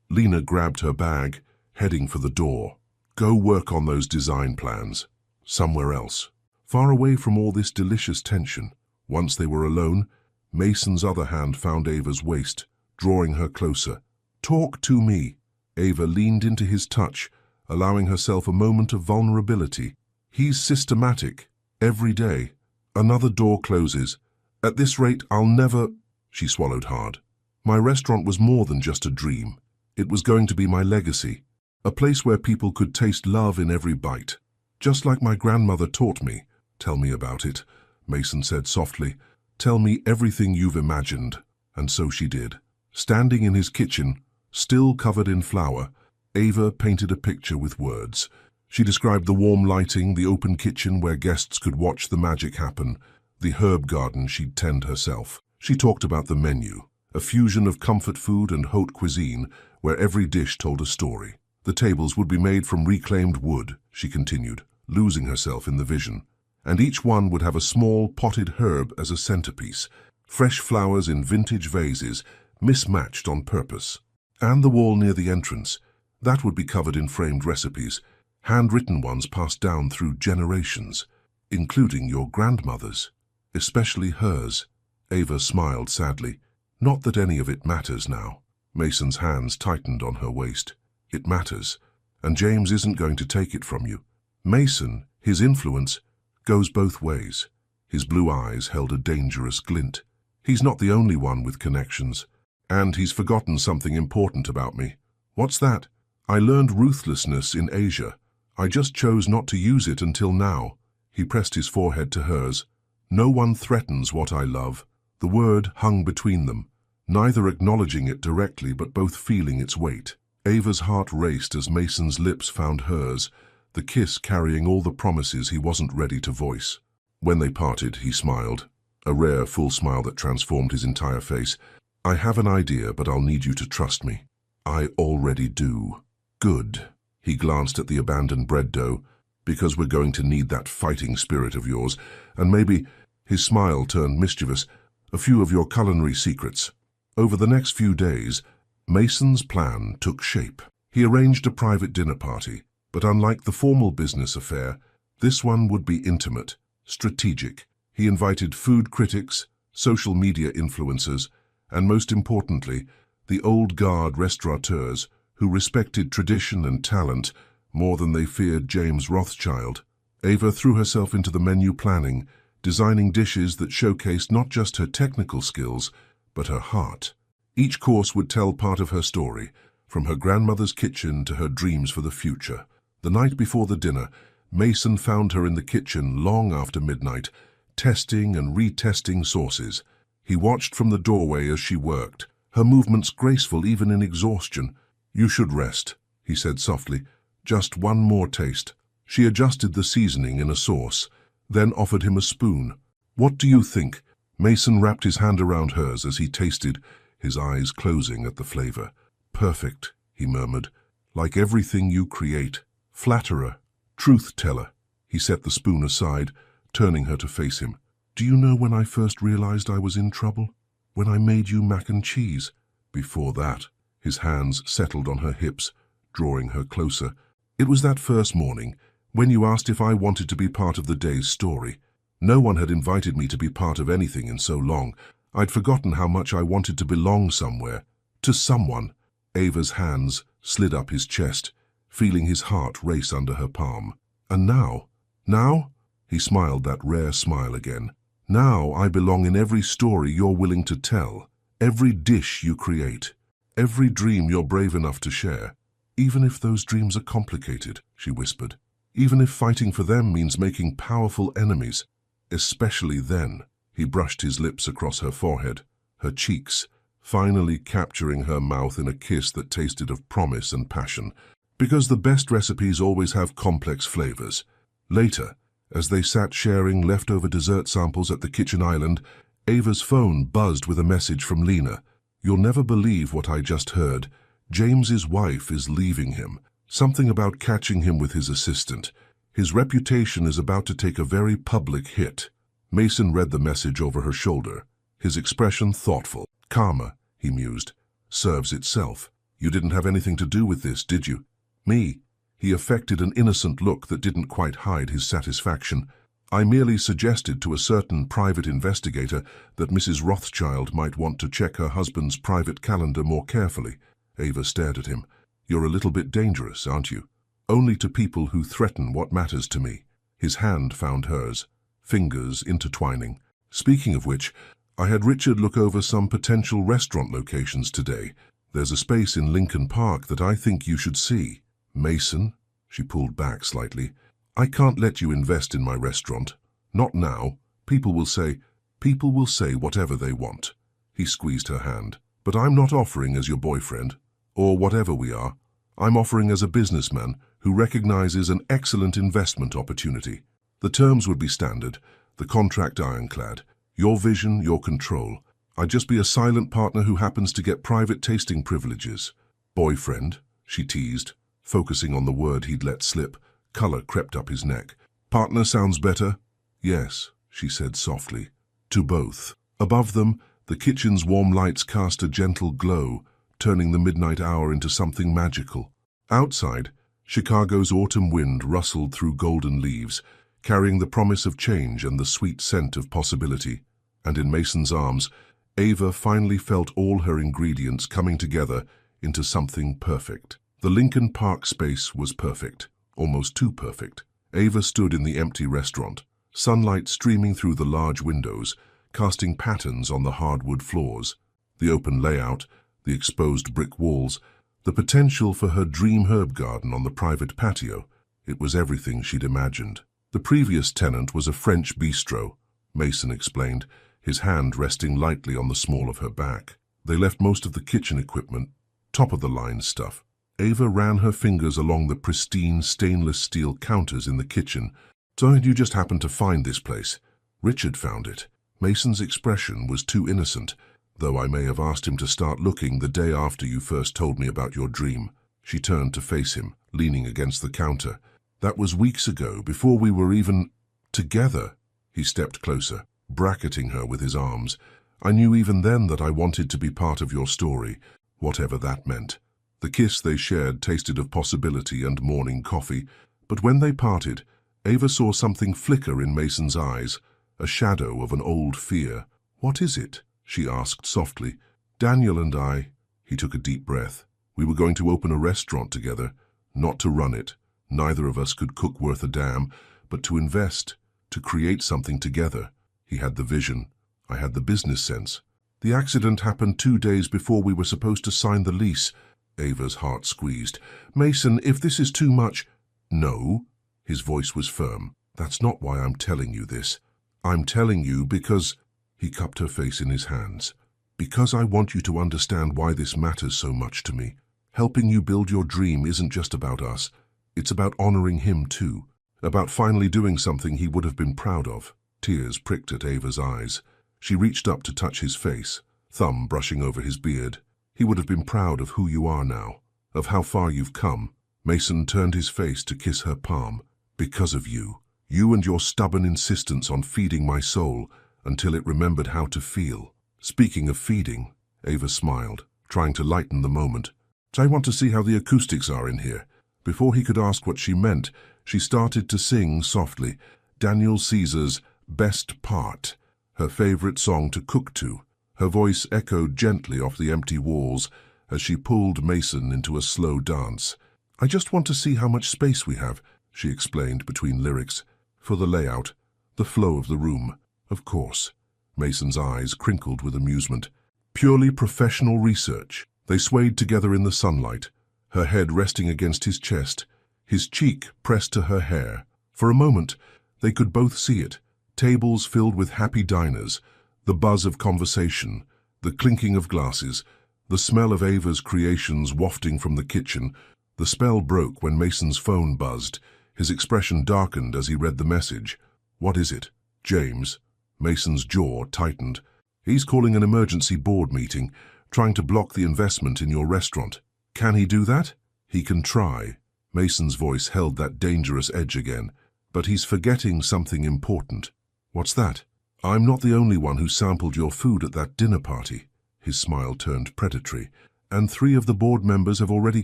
Lena grabbed her bag, heading for the door. "Go work on those design plans. Somewhere else. Far away from all this delicious tension." Once they were alone, Mason's other hand found Ava's waist, drawing her closer. "Talk to me." Ava leaned into his touch, allowing herself a moment of vulnerability. "He's systematic. Every day. Another door closes. At this rate, I'll never—" She swallowed hard. "My restaurant was more than just a dream. It was going to be my legacy. A place where people could taste love in every bite. Just like my grandmother taught me." "Tell me about it," Mason said softly. "Tell me everything you've imagined." And so she did. Standing in his kitchen, still covered in flour, Ava painted a picture with words. She described the warm lighting, the open kitchen where guests could watch the magic happen, the herb garden she'd tend herself. She talked about the menu, a fusion of comfort food and haute cuisine where every dish told a story. The tables would be made from reclaimed wood, she continued, losing herself in the vision. And each one would have a small potted herb as a centerpiece, fresh flowers in vintage vases, mismatched on purpose. And the wall near the entrance, that would be covered in framed recipes, handwritten ones passed down through generations, including your grandmother's, especially hers. Ava smiled sadly. Not that any of it matters now. Mason's hands tightened on her waist. It matters, and James isn't going to take it from you. Mason, his influence, goes both ways. His blue eyes held a dangerous glint. He's not the only one with connections, and he's forgotten something important about me. What's that? I learned ruthlessness in Asia. I just chose not to use it until now. He pressed his forehead to hers. No one threatens what I love. The word hung between them, neither acknowledging it directly but both feeling its weight. Ava's heart raced as Mason's lips found hers, the kiss carrying all the promises he wasn't ready to voice. When they parted, he smiled, a rare, full smile that transformed his entire face. I have an idea, but I'll need you to trust me. I already do. Good. He glanced at the abandoned bread dough. Because we're going to need that fighting spirit of yours, and maybe, his smile turned mischievous, a few of your culinary secrets. Over the next few days, Mason's plan took shape. He arranged a private dinner party, but unlike the formal business affair, this one would be intimate, strategic. He invited food critics, social media influencers, and most importantly, the old guard restaurateurs who respected tradition and talent more than they feared James Rothschild. Ava threw herself into the menu planning, designing dishes that showcased not just her technical skills, but her heart. Each course would tell part of her story, from her grandmother's kitchen to her dreams for the future. The night before the dinner, Mason found her in the kitchen long after midnight, testing and retesting sauces. He watched from the doorway as she worked, her movements graceful even in exhaustion. You should rest, he said softly. Just one more taste. She adjusted the seasoning in a sauce, then offered him a spoon. What do you think? Mason wrapped his hand around hers as he tasted, his eyes closing at the flavor. Perfect, he murmured. Like everything you create. Flatterer, truth-teller. He set the spoon aside, turning her to face him. Do you know when I first realized I was in trouble? When I made you mac and cheese. Before that, his hands settled on her hips, drawing her closer. It was that first morning, when you asked if I wanted to be part of the day's story. No one had invited me to be part of anything in so long. I'd forgotten how much I wanted to belong somewhere. To someone. Ava's hands slid up his chest, feeling his heart race under her palm. And now? Now? He smiled that rare smile again. Now I belong in every story you're willing to tell, every dish you create, every dream you're brave enough to share. Even if those dreams are complicated, she whispered. Even if fighting for them means making powerful enemies. Especially then. He brushed his lips across her forehead, her cheeks, finally capturing her mouth in a kiss that tasted of promise and passion. Because the best recipes always have complex flavors. Later, as they sat sharing leftover dessert samples at the kitchen island, Ava's phone buzzed with a message from Lena. You'll never believe what I just heard. James's wife is leaving him. Something about catching him with his assistant. His reputation is about to take a very public hit. Mason read the message over her shoulder, his expression thoughtful. Karma, he mused, serves itself. You didn't have anything to do with this, did you? Me? He affected an innocent look that didn't quite hide his satisfaction. I merely suggested to a certain private investigator that Mrs. Rothschild might want to check her husband's private calendar more carefully. Ava stared at him. You're a little bit dangerous, aren't you? Only to people who threaten what matters to me. His hand found hers, fingers intertwining. Speaking of which, I had Richard look over some potential restaurant locations today. There's a space in Lincoln Park that I think you should see. Mason, she pulled back slightly. I can't let you invest in my restaurant. Not now. People will say whatever they want. He squeezed her hand. But I'm not offering as your boyfriend, or whatever we are. I'm offering as a businessman who recognizes an excellent investment opportunity. The terms would be standard, the contract ironclad. Your vision, your control. I'd just be a silent partner who happens to get private tasting privileges. Boyfriend, she teased, focusing on the word he'd let slip. Color crept up his neck. Partner sounds better? Yes, she said softly. To both. Above them, The kitchen's warm lights cast a gentle glow, turning the midnight hour into something magical. Outside, Chicago's autumn wind rustled through golden leaves, carrying the promise of change and the sweet scent of possibility. And in Mason's arms, Ava finally felt all her ingredients coming together into something perfect. The Lincoln Park space was perfect, almost too perfect. Ava stood in the empty restaurant, sunlight streaming through the large windows, casting patterns on the hardwood floors. The open layout, the exposed brick walls, the potential for her dream herb garden on the private patio. It was everything she'd imagined. The previous tenant was a French bistro, Mason explained, his hand resting lightly on the small of her back. They left most of the kitchen equipment, top-of-the-line stuff. Ava ran her fingers along the pristine stainless steel counters in the kitchen. "So you just happened to find this place?" "Richard found it." Mason's expression was too innocent, though I may have asked him to start looking the day after you first told me about your dream. She turned to face him, leaning against the counter. "That was weeks ago, before we were even together." He stepped closer, bracketing her with his arms. "I knew even then that I wanted to be part of your story, whatever that meant." The kiss they shared tasted of possibility and morning coffee, but when they parted, Ava saw something flicker in Mason's eyes, a shadow of an old fear. "What is it?" she asked softly. "Daniel and I," he took a deep breath, "we were going to open a restaurant together, not to run it. Neither of us could cook worth a damn, but to invest, to create something together." He had the vision. I had the business sense. "The accident happened 2 days before we were supposed to sign the lease." Ava's heart squeezed. "Mason, if this is too much—" "No." His voice was firm. "That's not why I'm telling you this. I'm telling you because—" He cupped her face in his hands. "Because I want you to understand why this matters so much to me. Helping you build your dream isn't just about us. It's about honoring him too. About finally doing something he would have been proud of." Tears pricked at Ava's eyes. She reached up to touch his face, thumb brushing over his beard. "He would have been proud of who you are now, of how far you've come." Mason turned his face to kiss her palm. "Because of you. You and your stubborn insistence on feeding my soul until it remembered how to feel." "Speaking of feeding," Ava smiled, trying to lighten the moment. "I want to see how the acoustics are in here." Before he could ask what she meant, she started to sing softly, Daniel Caesar's Best Part, her favorite song to cook to. Her voice echoed gently off the empty walls as she pulled Mason into a slow dance. "I just want to see how much space we have," she explained between lyrics. "For the layout, the flow of the room, of course." Mason's eyes crinkled with amusement. "Purely professional research." They swayed together in the sunlight, her head resting against his chest, his cheek pressed to her hair. For a moment, they could both see it. Tables filled with happy diners, the buzz of conversation, the clinking of glasses, the smell of Ava's creations wafting from the kitchen. The spell broke when Mason's phone buzzed. His expression darkened as he read the message. "What is it?" "James." Mason's jaw tightened. "He's calling an emergency board meeting, trying to block the investment in your restaurant." "Can he do that?" "He can try." Mason's voice held that dangerous edge again. "But he's forgetting something important." "What's that?" "I'm not the only one who sampled your food at that dinner party." His smile turned predatory. "And 3 of the board members have already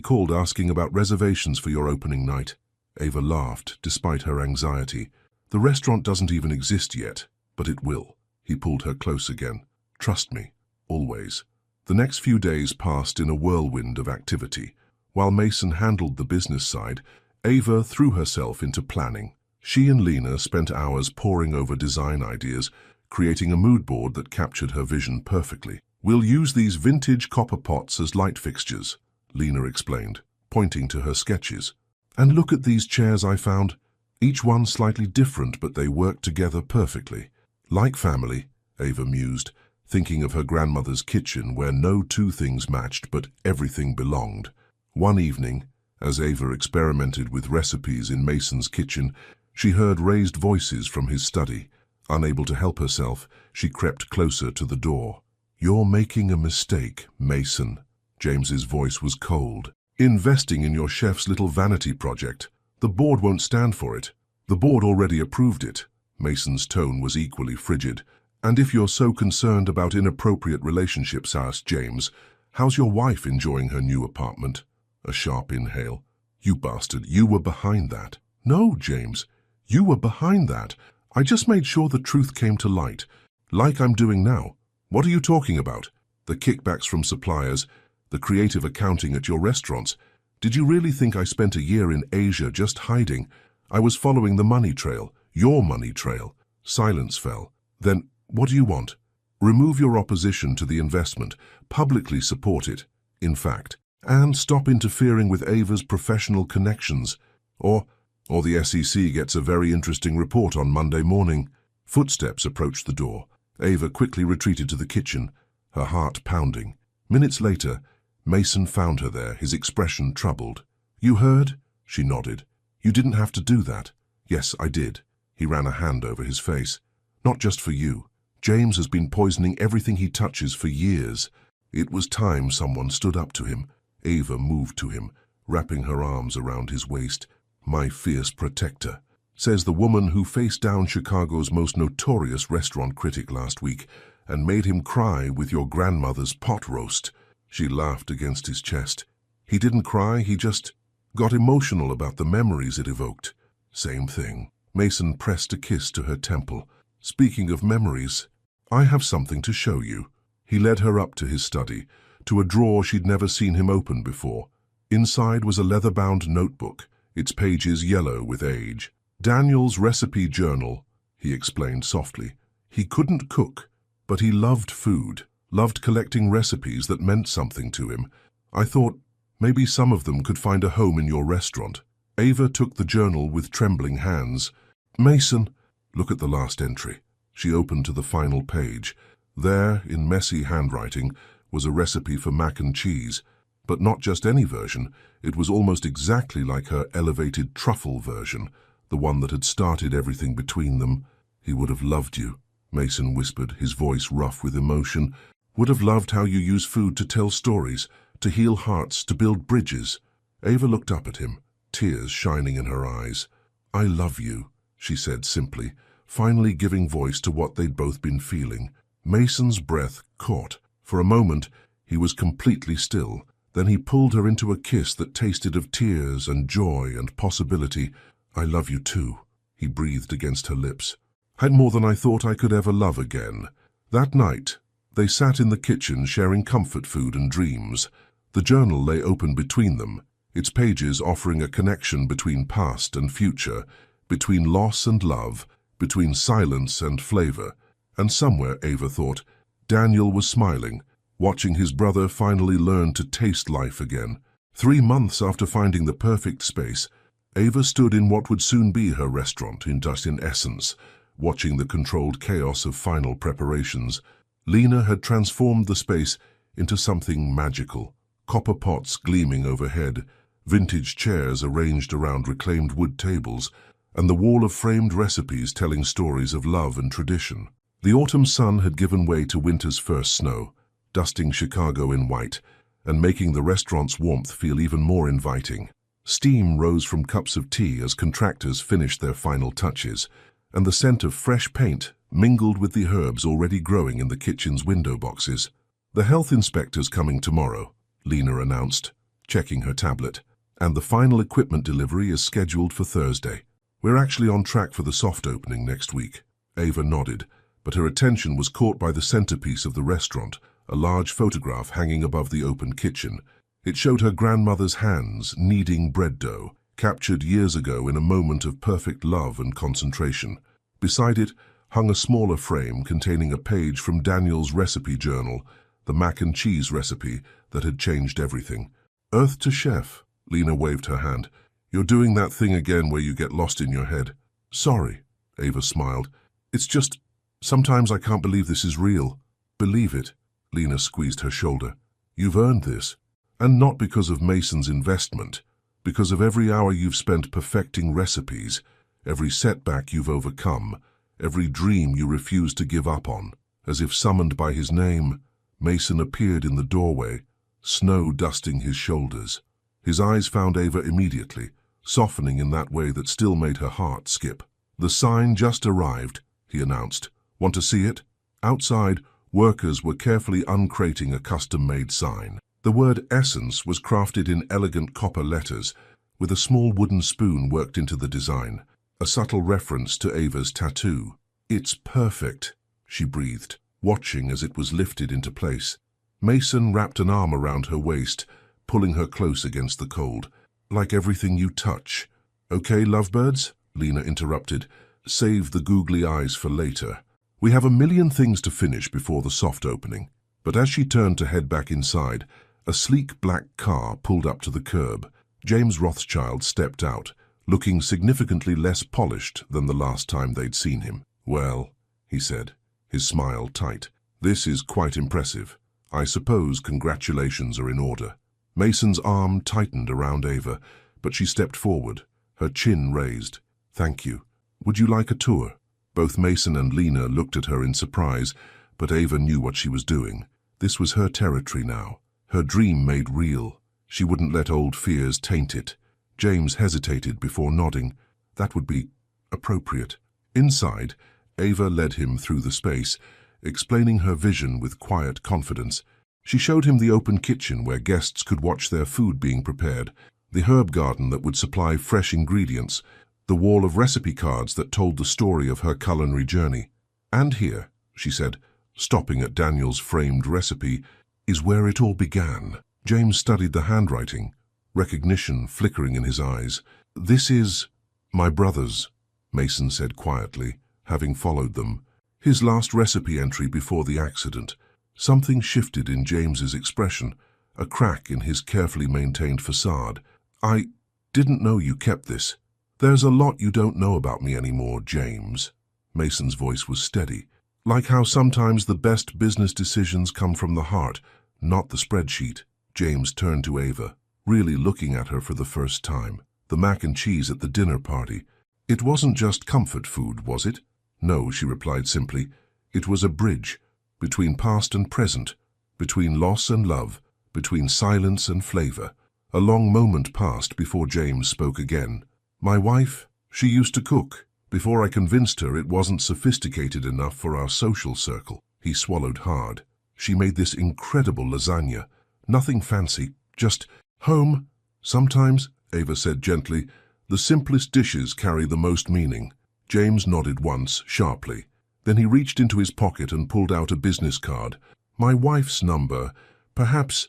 called asking about reservations for your opening night." Ava laughed, despite her anxiety. "The restaurant doesn't even exist yet, but it will." He pulled her close again. "Trust me, always." The next few days passed in a whirlwind of activity. While Mason handled the business side, Ava threw herself into planning. She and Lena spent hours poring over design ideas, creating a mood board that captured her vision perfectly. "We'll use these vintage copper pots as light fixtures," Lena explained, pointing to her sketches. "And look at these chairs I found. Each one slightly different, but they work together perfectly." "Like family," Ava mused, thinking of her grandmother's kitchen where no 2 things matched but everything belonged. One evening, as Ava experimented with recipes in Mason's kitchen, she heard raised voices from his study. Unable to help herself, she crept closer to the door. "You're making a mistake, Mason." James's voice was cold. "Investing in your chef's little vanity project. The board won't stand for it. The board already approved it." Mason's tone was equally frigid. And if you're so concerned about inappropriate relationships, asked James, how's your wife enjoying her new apartment? A sharp inhale. You bastard, you were behind that. No, James, you were behind that. I just made sure the truth came to light, like I'm doing now. What are you talking about? The kickbacks from suppliers, the creative accounting at your restaurants. Did you really think I spent a year in Asia just hiding? I was following the money trail, your money trail. Silence fell. Then, what do you want? Remove your opposition to the investment, publicly support it, in fact, and stop interfering with Ava's professional connections. Or the SEC gets a very interesting report on Monday morning. Footsteps approached the door. Ava quickly retreated to the kitchen, her heart pounding. Minutes later, Mason found her there, his expression troubled. You heard? She nodded. You didn't have to do that. Yes, I did. He ran a hand over his face. Not just for you. James has been poisoning everything he touches for years. It was time someone stood up to him. Ava moved to him, wrapping her arms around his waist. My fierce protector, says the woman who faced down Chicago's most notorious restaurant critic last week and made him cry with your grandmother's pot roast. She laughed against his chest. He didn't cry, he just got emotional about the memories it evoked. Same thing. Mason pressed a kiss to her temple. Speaking of memories, I have something to show you. He led her up to his study, to a drawer she'd never seen him open before. Inside was a leather-bound notebook, its pages yellow with age. Daniel's recipe journal, he explained softly. He couldn't cook, but he loved food, loved collecting recipes that meant something to him. I thought maybe some of them could find a home in your restaurant. Ava took the journal with trembling hands. Mason, look at the last entry. She opened to the final page. There, in messy handwriting, was a recipe for mac and cheese. But not just any version. It was almost exactly like her elevated truffle version, the one that had started everything between them. He would have loved you, Mason whispered, his voice rough with emotion. Would have loved how you use food to tell stories, to heal hearts, to build bridges. Ava looked up at him, tears shining in her eyes. I love you, she said simply, finally giving voice to what they'd both been feeling. Mason's breath caught. For a moment, he was completely still. Then he pulled her into a kiss that tasted of tears and joy and possibility. I love you too, he breathed against her lips. Had more than I thought I could ever love again. That night, they sat in the kitchen sharing comfort food and dreams. The journal lay open between them, its pages offering a connection between past and future, between loss and love, between silence and flavor. And somewhere, Ava thought, Daniel was smiling, watching his brother finally learn to taste life again. 3 months after finding the perfect space, Ava stood in what would soon be her restaurant, just in essence, watching the controlled chaos of final preparations. Lena had transformed the space into something magical. Copper pots gleaming overhead, vintage chairs arranged around reclaimed wood tables, and the wall of framed recipes telling stories of love and tradition. The autumn sun had given way to winter's first snow, dusting Chicago in white and making the restaurant's warmth feel even more inviting. Steam rose from cups of tea as contractors finished their final touches, and the scent of fresh paint mingled with the herbs already growing in the kitchen's window boxes. The health inspector's coming tomorrow, Lena announced, checking her tablet, and the final equipment delivery is scheduled for Thursday. We're actually on track for the soft opening next week. Ava nodded, but her attention was caught by the centerpiece of the restaurant, a large photograph hanging above the open kitchen. It showed her grandmother's hands kneading bread dough, captured years ago in a moment of perfect love and concentration. Beside it hung a smaller frame containing a page from Daniel's recipe journal, the mac and cheese recipe that had changed everything. Earth to chef, Lena waved her hand. You're doing that thing again where you get lost in your head. Sorry, Ava smiled. It's just, sometimes I can't believe this is real. Believe it, Lena squeezed her shoulder. You've earned this. And not because of Mason's investment, because of every hour you've spent perfecting recipes, every setback you've overcome, every dream you refused to give up on. As if summoned by his name, Mason appeared in the doorway, snow dusting his shoulders. His eyes found Ava immediately, softening in that way that still made her heart skip. The sign just arrived, he announced. Want to see it? Outside, workers were carefully uncrating a custom-made sign. The word Essence was crafted in elegant copper letters, with a small wooden spoon worked into the design, a subtle reference to Ava's tattoo. "It's perfect," she breathed, watching as it was lifted into place. Mason wrapped an arm around her waist, pulling her close against the cold. "Like everything you touch." "Okay, lovebirds," Lena interrupted. "Save the googly eyes for later. We have a million things to finish before the soft opening." But as she turned to head back inside, a sleek black car pulled up to the curb. James Rothschild stepped out, looking significantly less polished than the last time they'd seen him. "Well," he said, his smile tight, "this is quite impressive. I suppose congratulations are in order." Mason's arm tightened around Ava, but she stepped forward, her chin raised. "Thank you. Would you like a tour?" Both Mason and Lena looked at her in surprise, but Ava knew what she was doing. This was her territory now, her dream made real. She wouldn't let old fears taint it. James hesitated before nodding. That would be appropriate. Inside, Ava led him through the space, explaining her vision with quiet confidence. She showed him the open kitchen where guests could watch their food being prepared, the herb garden that would supply fresh ingredients, the wall of recipe cards that told the story of her culinary journey. "And here," she said, stopping at Daniel's framed recipe, "is where it all began." James studied the handwriting, recognition flickering in his eyes. "This is my brother's," Mason said quietly, having followed them. His last recipe entry before the accident. Something shifted in James's expression, a crack in his carefully maintained facade. "I didn't know you kept this. There's a lot you don't know about me anymore, James." Mason's voice was steady. "Like how sometimes the best business decisions come from the heart, not the spreadsheet." James turned to Ava, really looking at her for the first time. "The mac and cheese at the dinner party. It wasn't just comfort food, was it?" "No," she replied simply. "It was a bridge between past and present, between loss and love, between silence and flavor." A long moment passed before James spoke again. "My wife, she used to cook. Before I convinced her it wasn't sophisticated enough for our social circle." He swallowed hard. "She made this incredible lasagna. Nothing fancy, just home." "Sometimes," Ava said gently, "the simplest dishes carry the most meaning." James nodded once, sharply. Then he reached into his pocket and pulled out a business card. "My wife's number. Perhaps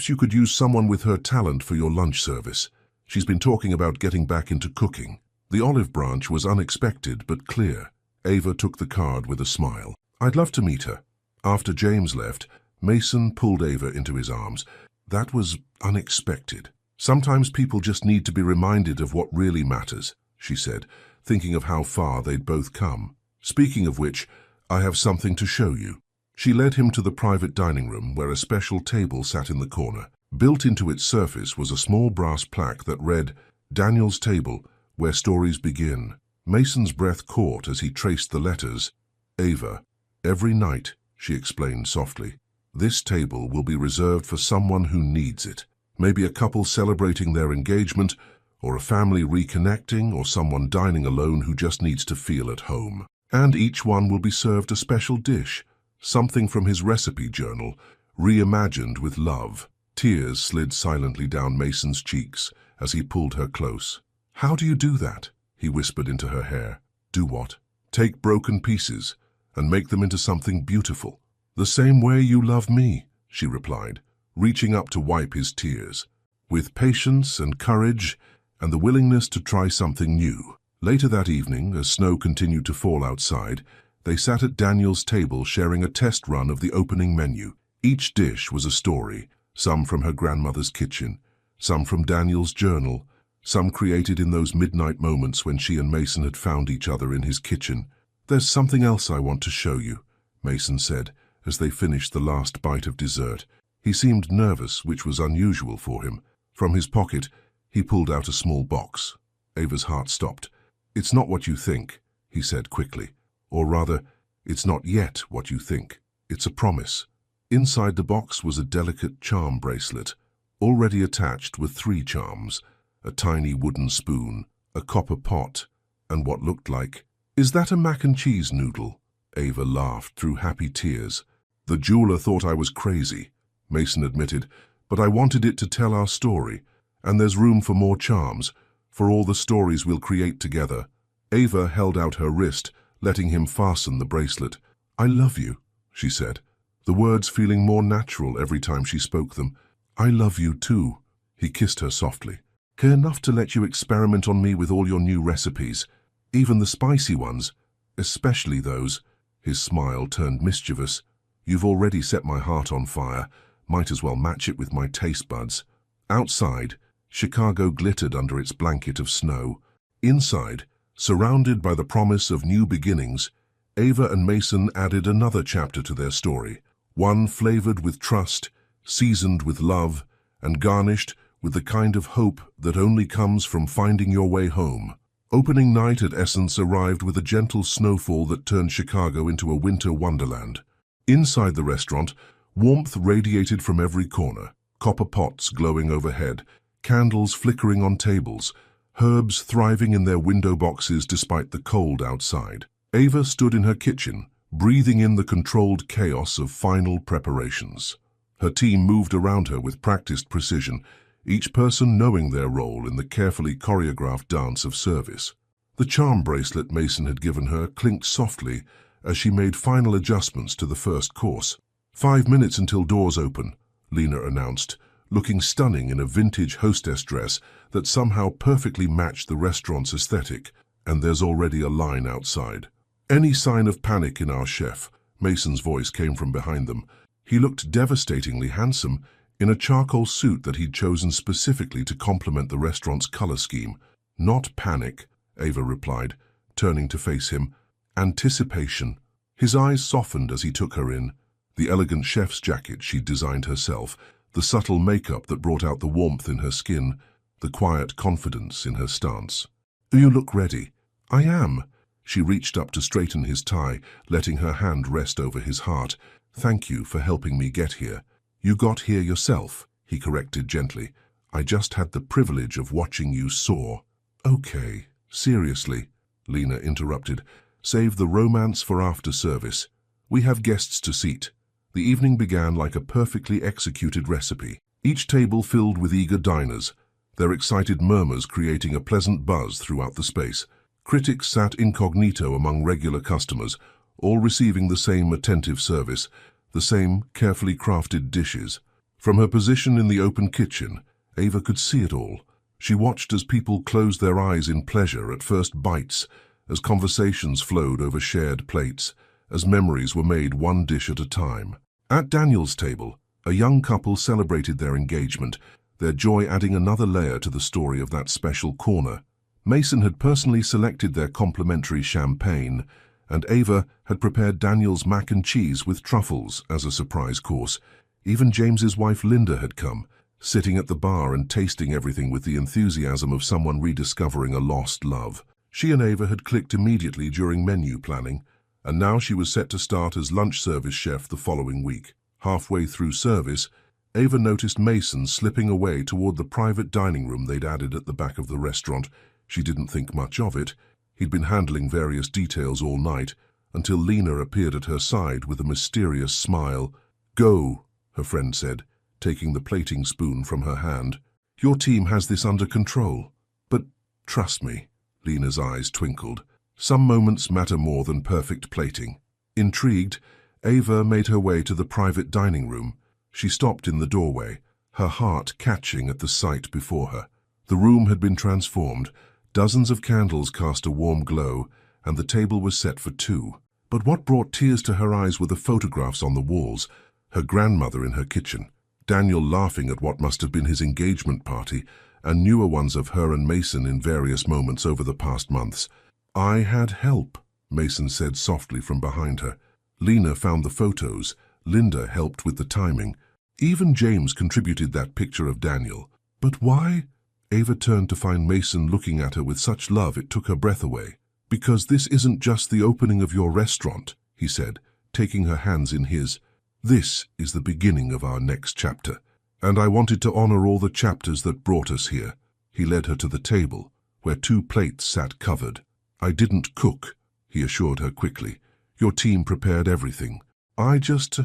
you could use someone with her talent for your lunch service. She's been talking about getting back into cooking." The olive branch was unexpected but clear. Ava took the card with a smile. "I'd love to meet her." After James left, Mason pulled Ava into his arms. "That was unexpected. Sometimes people just need to be reminded of what really matters," she said, thinking of how far they'd both come. "Speaking of which, I have something to show you." She led him to the private dining room where a special table sat in the corner. Built into its surface was a small brass plaque that read, "Daniel's Table, where stories begin." Mason's breath caught as he traced the letters. "Ava, every night," she explained softly, "this table will be reserved for someone who needs it. Maybe a couple celebrating their engagement, or a family reconnecting, or someone dining alone who just needs to feel at home. And each one will be served a special dish, something from his recipe journal, reimagined with love." Tears slid silently down Mason's cheeks as he pulled her close. "How do you do that?" he whispered into her hair. "Do what?" "Take broken pieces and make them into something beautiful." "The same way you love me," she replied, reaching up to wipe his tears. "With patience and courage and the willingness to try something new." Later that evening, as snow continued to fall outside, they sat at Daniel's table sharing a test run of the opening menu. Each dish was a story, some from her grandmother's kitchen, some from Daniel's journal, some created in those midnight moments when she and Mason had found each other in his kitchen. "There's something else I want to show you," Mason said, as they finished the last bite of dessert. He seemed nervous, which was unusual for him. From his pocket, he pulled out a small box. Ava's heart stopped. "It's not what you think," he said quickly. "Or rather, it's not yet what you think. It's a promise." Inside the box was a delicate charm bracelet, already attached with 3 charms, a tiny wooden spoon, a copper pot, and what looked like, "Is that a mac and cheese noodle?" Ava laughed through happy tears. The jeweler thought I was crazy, Mason admitted, but I wanted it to tell our story, and there's room for more charms, for all the stories we'll create together. Ava held out her wrist, letting him fasten the bracelet. I love you, she said, the words feeling more natural every time she spoke them. I love you too. He kissed her softly. Care enough to let you experiment on me with all your new recipes, even the spicy ones, especially those. His smile turned mischievous. You've already set my heart on fire. Might as well match it with my taste buds. Outside, Chicago glittered under its blanket of snow. Inside, surrounded by the promise of new beginnings, Ava and Mason added another chapter to their story, one flavored with trust, seasoned with love, and garnished with the kind of hope that only comes from finding your way home. Opening night at Essence arrived with a gentle snowfall that turned Chicago into a winter wonderland. Inside the restaurant, warmth radiated from every corner, copper pots glowing overhead, candles flickering on tables, herbs thriving in their window boxes despite the cold outside. Ava stood in her kitchen, breathing in the controlled chaos of final preparations. Her team moved around her with practiced precision, each person knowing their role in the carefully choreographed dance of service. The charm bracelet Mason had given her clinked softly as she made final adjustments to the first course. 5 minutes until doors open, Lena announced, looking stunning in a vintage hostess dress that somehow perfectly matched the restaurant's aesthetic, and there's already a line outside. Any sign of panic in our chef? Mason's voice came from behind them. He looked devastatingly handsome in a charcoal suit that he'd chosen specifically to complement the restaurant's color scheme. Not panic, Ava replied, turning to face him. Anticipation. His eyes softened as he took her in. The elegant chef's jacket she'd designed herself, the subtle makeup that brought out the warmth in her skin, the quiet confidence in her stance. You look ready. I am. She reached up to straighten his tie, letting her hand rest over his heart. Thank you for helping me get here. You got here yourself, he corrected gently. I just had the privilege of watching you soar. Okay, seriously, Lena interrupted. Save the romance for after service. We have guests to seat. The evening began like a perfectly executed recipe. Each table filled with eager diners, their excited murmurs creating a pleasant buzz throughout the space. Critics sat incognito among regular customers, all receiving the same attentive service, the same carefully crafted dishes. From her position in the open kitchen, Ava could see it all. She watched as people closed their eyes in pleasure at first bites, as conversations flowed over shared plates, as memories were made one dish at a time. At Daniel's table, a young couple celebrated their engagement, their joy adding another layer to the story of that special corner. Mason had personally selected their complimentary champagne, and Ava had prepared Daniel's mac and cheese with truffles as a surprise course. Even James's wife Linda had come, sitting at the bar and tasting everything with the enthusiasm of someone rediscovering a lost love. She and Ava had clicked immediately during menu planning, and now she was set to start as lunch service chef the following week. Halfway through service, Ava noticed Mason slipping away toward the private dining room they'd added at the back of the restaurant. She didn't think much of it. He'd been handling various details all night, until Lena appeared at her side with a mysterious smile. Go, her friend said, taking the plating spoon from her hand. Your team has this under control. But trust me, Lena's eyes twinkled. Some moments matter more than perfect plating. Intrigued, Ava made her way to the private dining room. She stopped in the doorway, her heart catching at the sight before her. The room had been transformed. Dozens of candles cast a warm glow, and the table was set for two. But what brought tears to her eyes were the photographs on the walls, her grandmother in her kitchen, Daniel laughing at what must have been his engagement party, and newer ones of her and Mason in various moments over the past months. I had help, Mason said softly from behind her. Lena found the photos. Linda helped with the timing. Even James contributed that picture of Daniel. But why? Ava turned to find Mason looking at her with such love it took her breath away. Because this isn't just the opening of your restaurant, he said, taking her hands in his. This is the beginning of our next chapter, and I wanted to honor all the chapters that brought us here. He led her to the table, where 2 plates sat covered. I didn't cook, he assured her quickly. Your team prepared everything. I just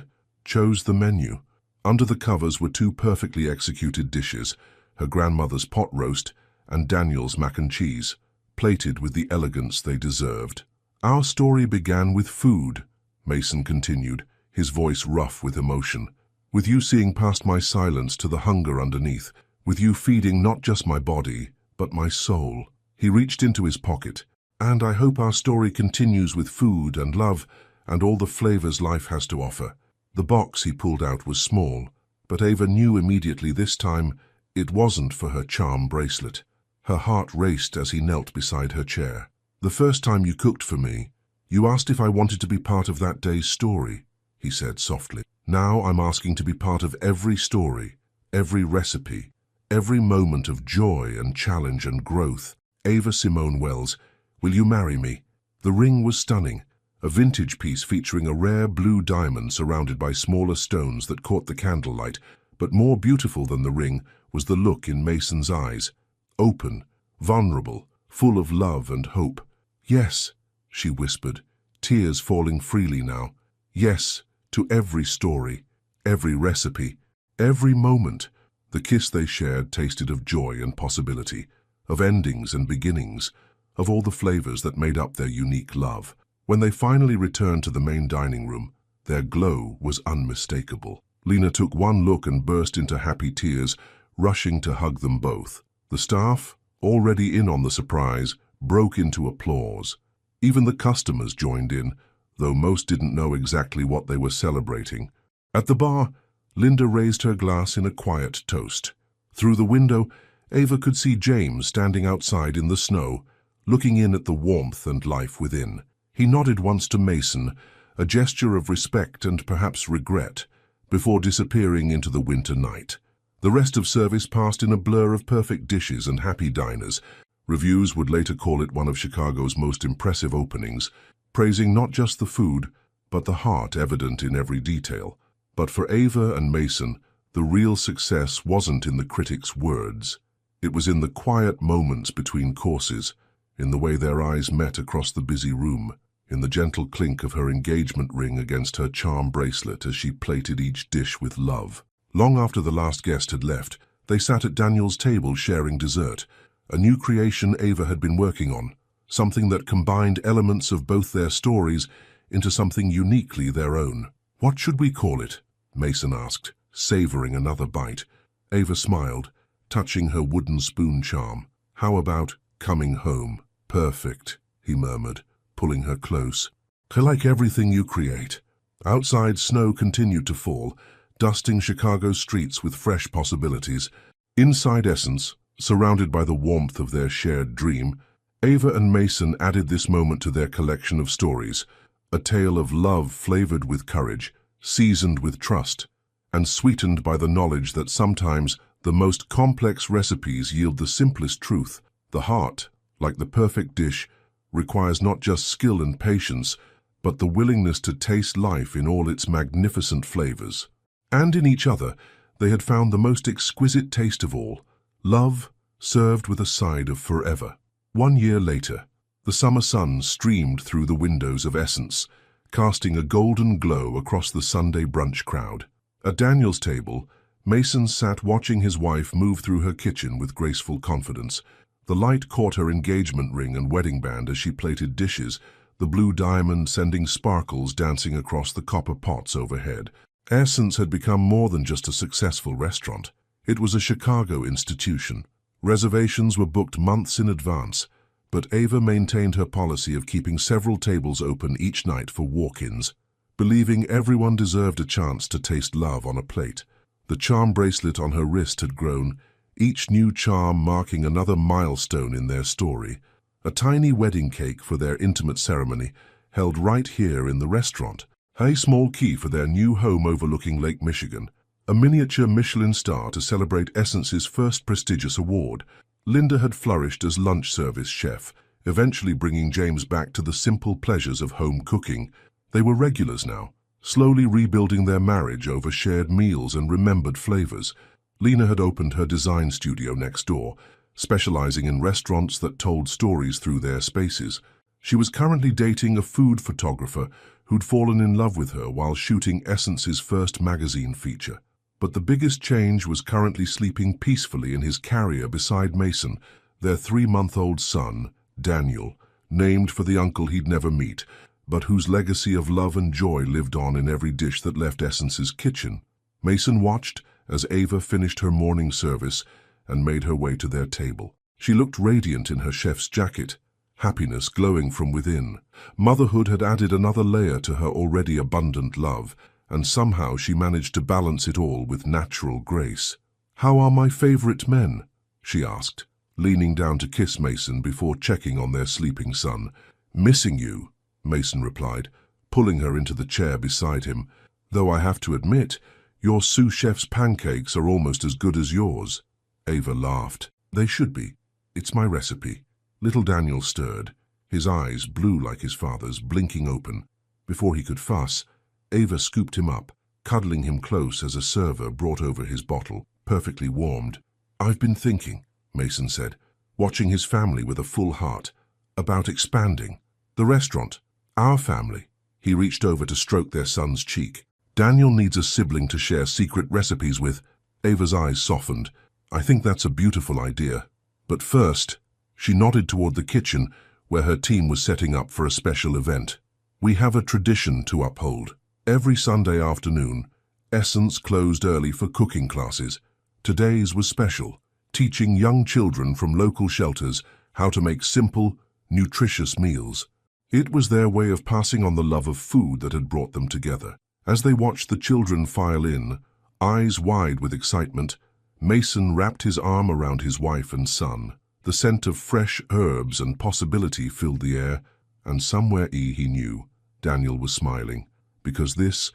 chose the menu. Under the covers were two perfectly executed dishes, her grandmother's pot roast and Daniel's mac and cheese, plated with the elegance they deserved. Our story began with food, Mason continued, his voice rough with emotion. With you seeing past my silence to the hunger underneath, with you feeding not just my body, but my soul. He reached into his pocket. And I hope our story continues with food and love and all the flavors life has to offer. The box he pulled out was small, but Ava knew immediately this time it wasn't for her charm bracelet. Her heart raced as he knelt beside her chair. The first time you cooked for me, you asked if I wanted to be part of that day's story, he said softly. Now I'm asking to be part of every story, every recipe, every moment of joy and challenge and growth. Ava Simone Wells, will you marry me? The ring was stunning, a vintage piece featuring a rare blue diamond surrounded by smaller stones that caught the candlelight, but more beautiful than the ring was the look in Mason's eyes, open, vulnerable, full of love and hope. Yes, she whispered, tears falling freely now. Yes, to every story, every recipe, every moment. The kiss they shared tasted of joy and possibility, of endings and beginnings, of all the flavors that made up their unique love. When they finally returned to the main dining room, their glow was unmistakable. Lena took one look and burst into happy tears, rushing to hug them both. The staff, already in on the surprise, broke into applause. Even the customers joined in, though most didn't know exactly what they were celebrating. At the bar, Linda raised her glass in a quiet toast. Through the window, Ava could see James standing outside in the snow, looking in at the warmth and life within. He nodded once to Mason, a gesture of respect and perhaps regret, before disappearing into the winter night. The rest of service passed in a blur of perfect dishes and happy diners. Reviews would later call it one of Chicago's most impressive openings, praising not just the food, but the heart evident in every detail. But for Ava and Mason, the real success wasn't in the critics' words. It was in the quiet moments between courses, in the way their eyes met across the busy room, in the gentle clink of her engagement ring against her charm bracelet as she plated each dish with love. Long after the last guest had left, they sat at Daniel's table sharing dessert, a new creation Ava had been working on, something that combined elements of both their stories into something uniquely their own. What should we call it? Mason asked, savoring another bite. Ava smiled, touching her wooden spoon charm. How about coming home? Perfect, he murmured, pulling her close. I like everything you create. Outside, snow continued to fall, dusting Chicago's streets with fresh possibilities. Inside Essence, surrounded by the warmth of their shared dream, Ava and Mason added this moment to their collection of stories, a tale of love flavored with courage, seasoned with trust, and sweetened by the knowledge that sometimes the most complex recipes yield the simplest truth. The heart, like the perfect dish, requires not just skill and patience, but the willingness to taste life in all its magnificent flavors. And in each other, they had found the most exquisite taste of all, love served with a side of forever. 1 year later, the summer sun streamed through the windows of Essence, casting a golden glow across the Sunday brunch crowd. At Daniel's table, Mason sat watching his wife move through her kitchen with graceful confidence. The light caught her engagement ring and wedding band as she plated dishes, the blue diamond sending sparkles dancing across the copper pots overhead. Essence had become more than just a successful restaurant. It was a Chicago institution. Reservations were booked months in advance, but Ava maintained her policy of keeping several tables open each night for walk-ins, believing everyone deserved a chance to taste love on a plate. The charm bracelet on her wrist had grown, each new charm marking another milestone in their story. A tiny wedding cake for their intimate ceremony, held right here in the restaurant. A small key for their new home overlooking Lake Michigan. A miniature Michelin star to celebrate Essence's first prestigious award. Linda had flourished as lunch service chef, eventually bringing James back to the simple pleasures of home cooking. They were regulars now, slowly rebuilding their marriage over shared meals and remembered flavors. Lena had opened her design studio next door, specializing in restaurants that told stories through their spaces. She was currently dating a food photographer who'd fallen in love with her while shooting Essence's first magazine feature. But the biggest change was currently sleeping peacefully in his carrier beside Mason, their 3-month-old son, Daniel, named for the uncle he'd never meet, but whose legacy of love and joy lived on in every dish that left Essence's kitchen. Mason watched as Ava finished her morning service and made her way to their table. She looked radiant in her chef's jacket, happiness glowing from within. Motherhood had added another layer to her already abundant love, and somehow she managed to balance it all with natural grace. "How are my favorite men?" she asked, leaning down to kiss Mason before checking on their sleeping son. "Missing you," Mason replied, pulling her into the chair beside him. "Though I have to admit, your sous chef's pancakes are almost as good as yours." Ava laughed. "They should be. It's my recipe." Little Daniel stirred, his eyes, blue like his father's, blinking open. Before he could fuss, Ava scooped him up, cuddling him close as a server brought over his bottle, perfectly warmed. "I've been thinking," Mason said, watching his family with a full heart, "about expanding. The restaurant. Our family." He reached over to stroke their son's cheek. "Daniel needs a sibling to share secret recipes with." Ava's eyes softened. "I think that's a beautiful idea. But first," she nodded toward the kitchen, where her team was setting up for a special event. "We have a tradition to uphold. Every Sunday afternoon, Essence closed early for cooking classes. Today's was special, teaching young children from local shelters how to make simple, nutritious meals. It was their way of passing on the love of food that had brought them together." As they watched the children file in, eyes wide with excitement, Mason wrapped his arm around his wife and son. The scent of fresh herbs and possibility filled the air, and somewhere he knew Daniel was smiling, because this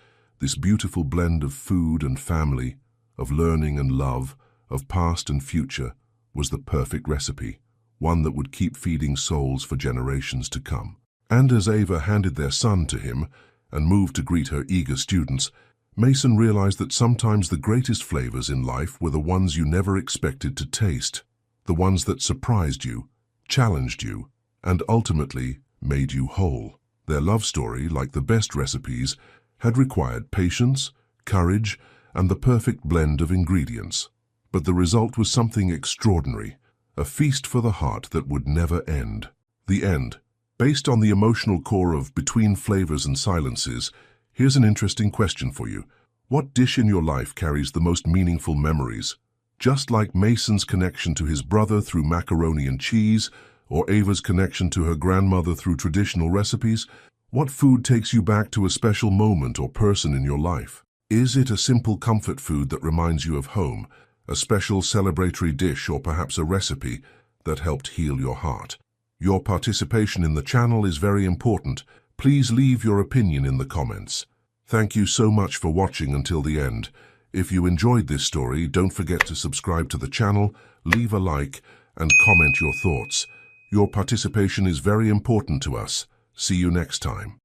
beautiful blend of food and family, of learning and love, of past and future, was the perfect recipe, one that would keep feeding souls for generations to come. And as Ava handed their son to him and moved to greet her eager students, Mason realized that sometimes the greatest flavors in life were the ones you never expected to taste, the ones that surprised you, challenged you, and ultimately made you whole. Their love story, like the best recipes, had required patience, courage, and the perfect blend of ingredients. But the result was something extraordinary, a feast for the heart that would never end. The end. Based on the emotional core of Between Flavors and Silences, here's an interesting question for you. What dish in your life carries the most meaningful memories? Just like Mason's connection to his brother through macaroni and cheese, or Ava's connection to her grandmother through traditional recipes, what food takes you back to a special moment or person in your life? Is it a simple comfort food that reminds you of home, a special celebratory dish, or perhaps a recipe that helped heal your heart? Your participation in the channel is very important. Please leave your opinion in the comments. Thank you so much for watching until the end. If you enjoyed this story, don't forget to subscribe to the channel, leave a like, and comment your thoughts. Your participation is very important to us. See you next time.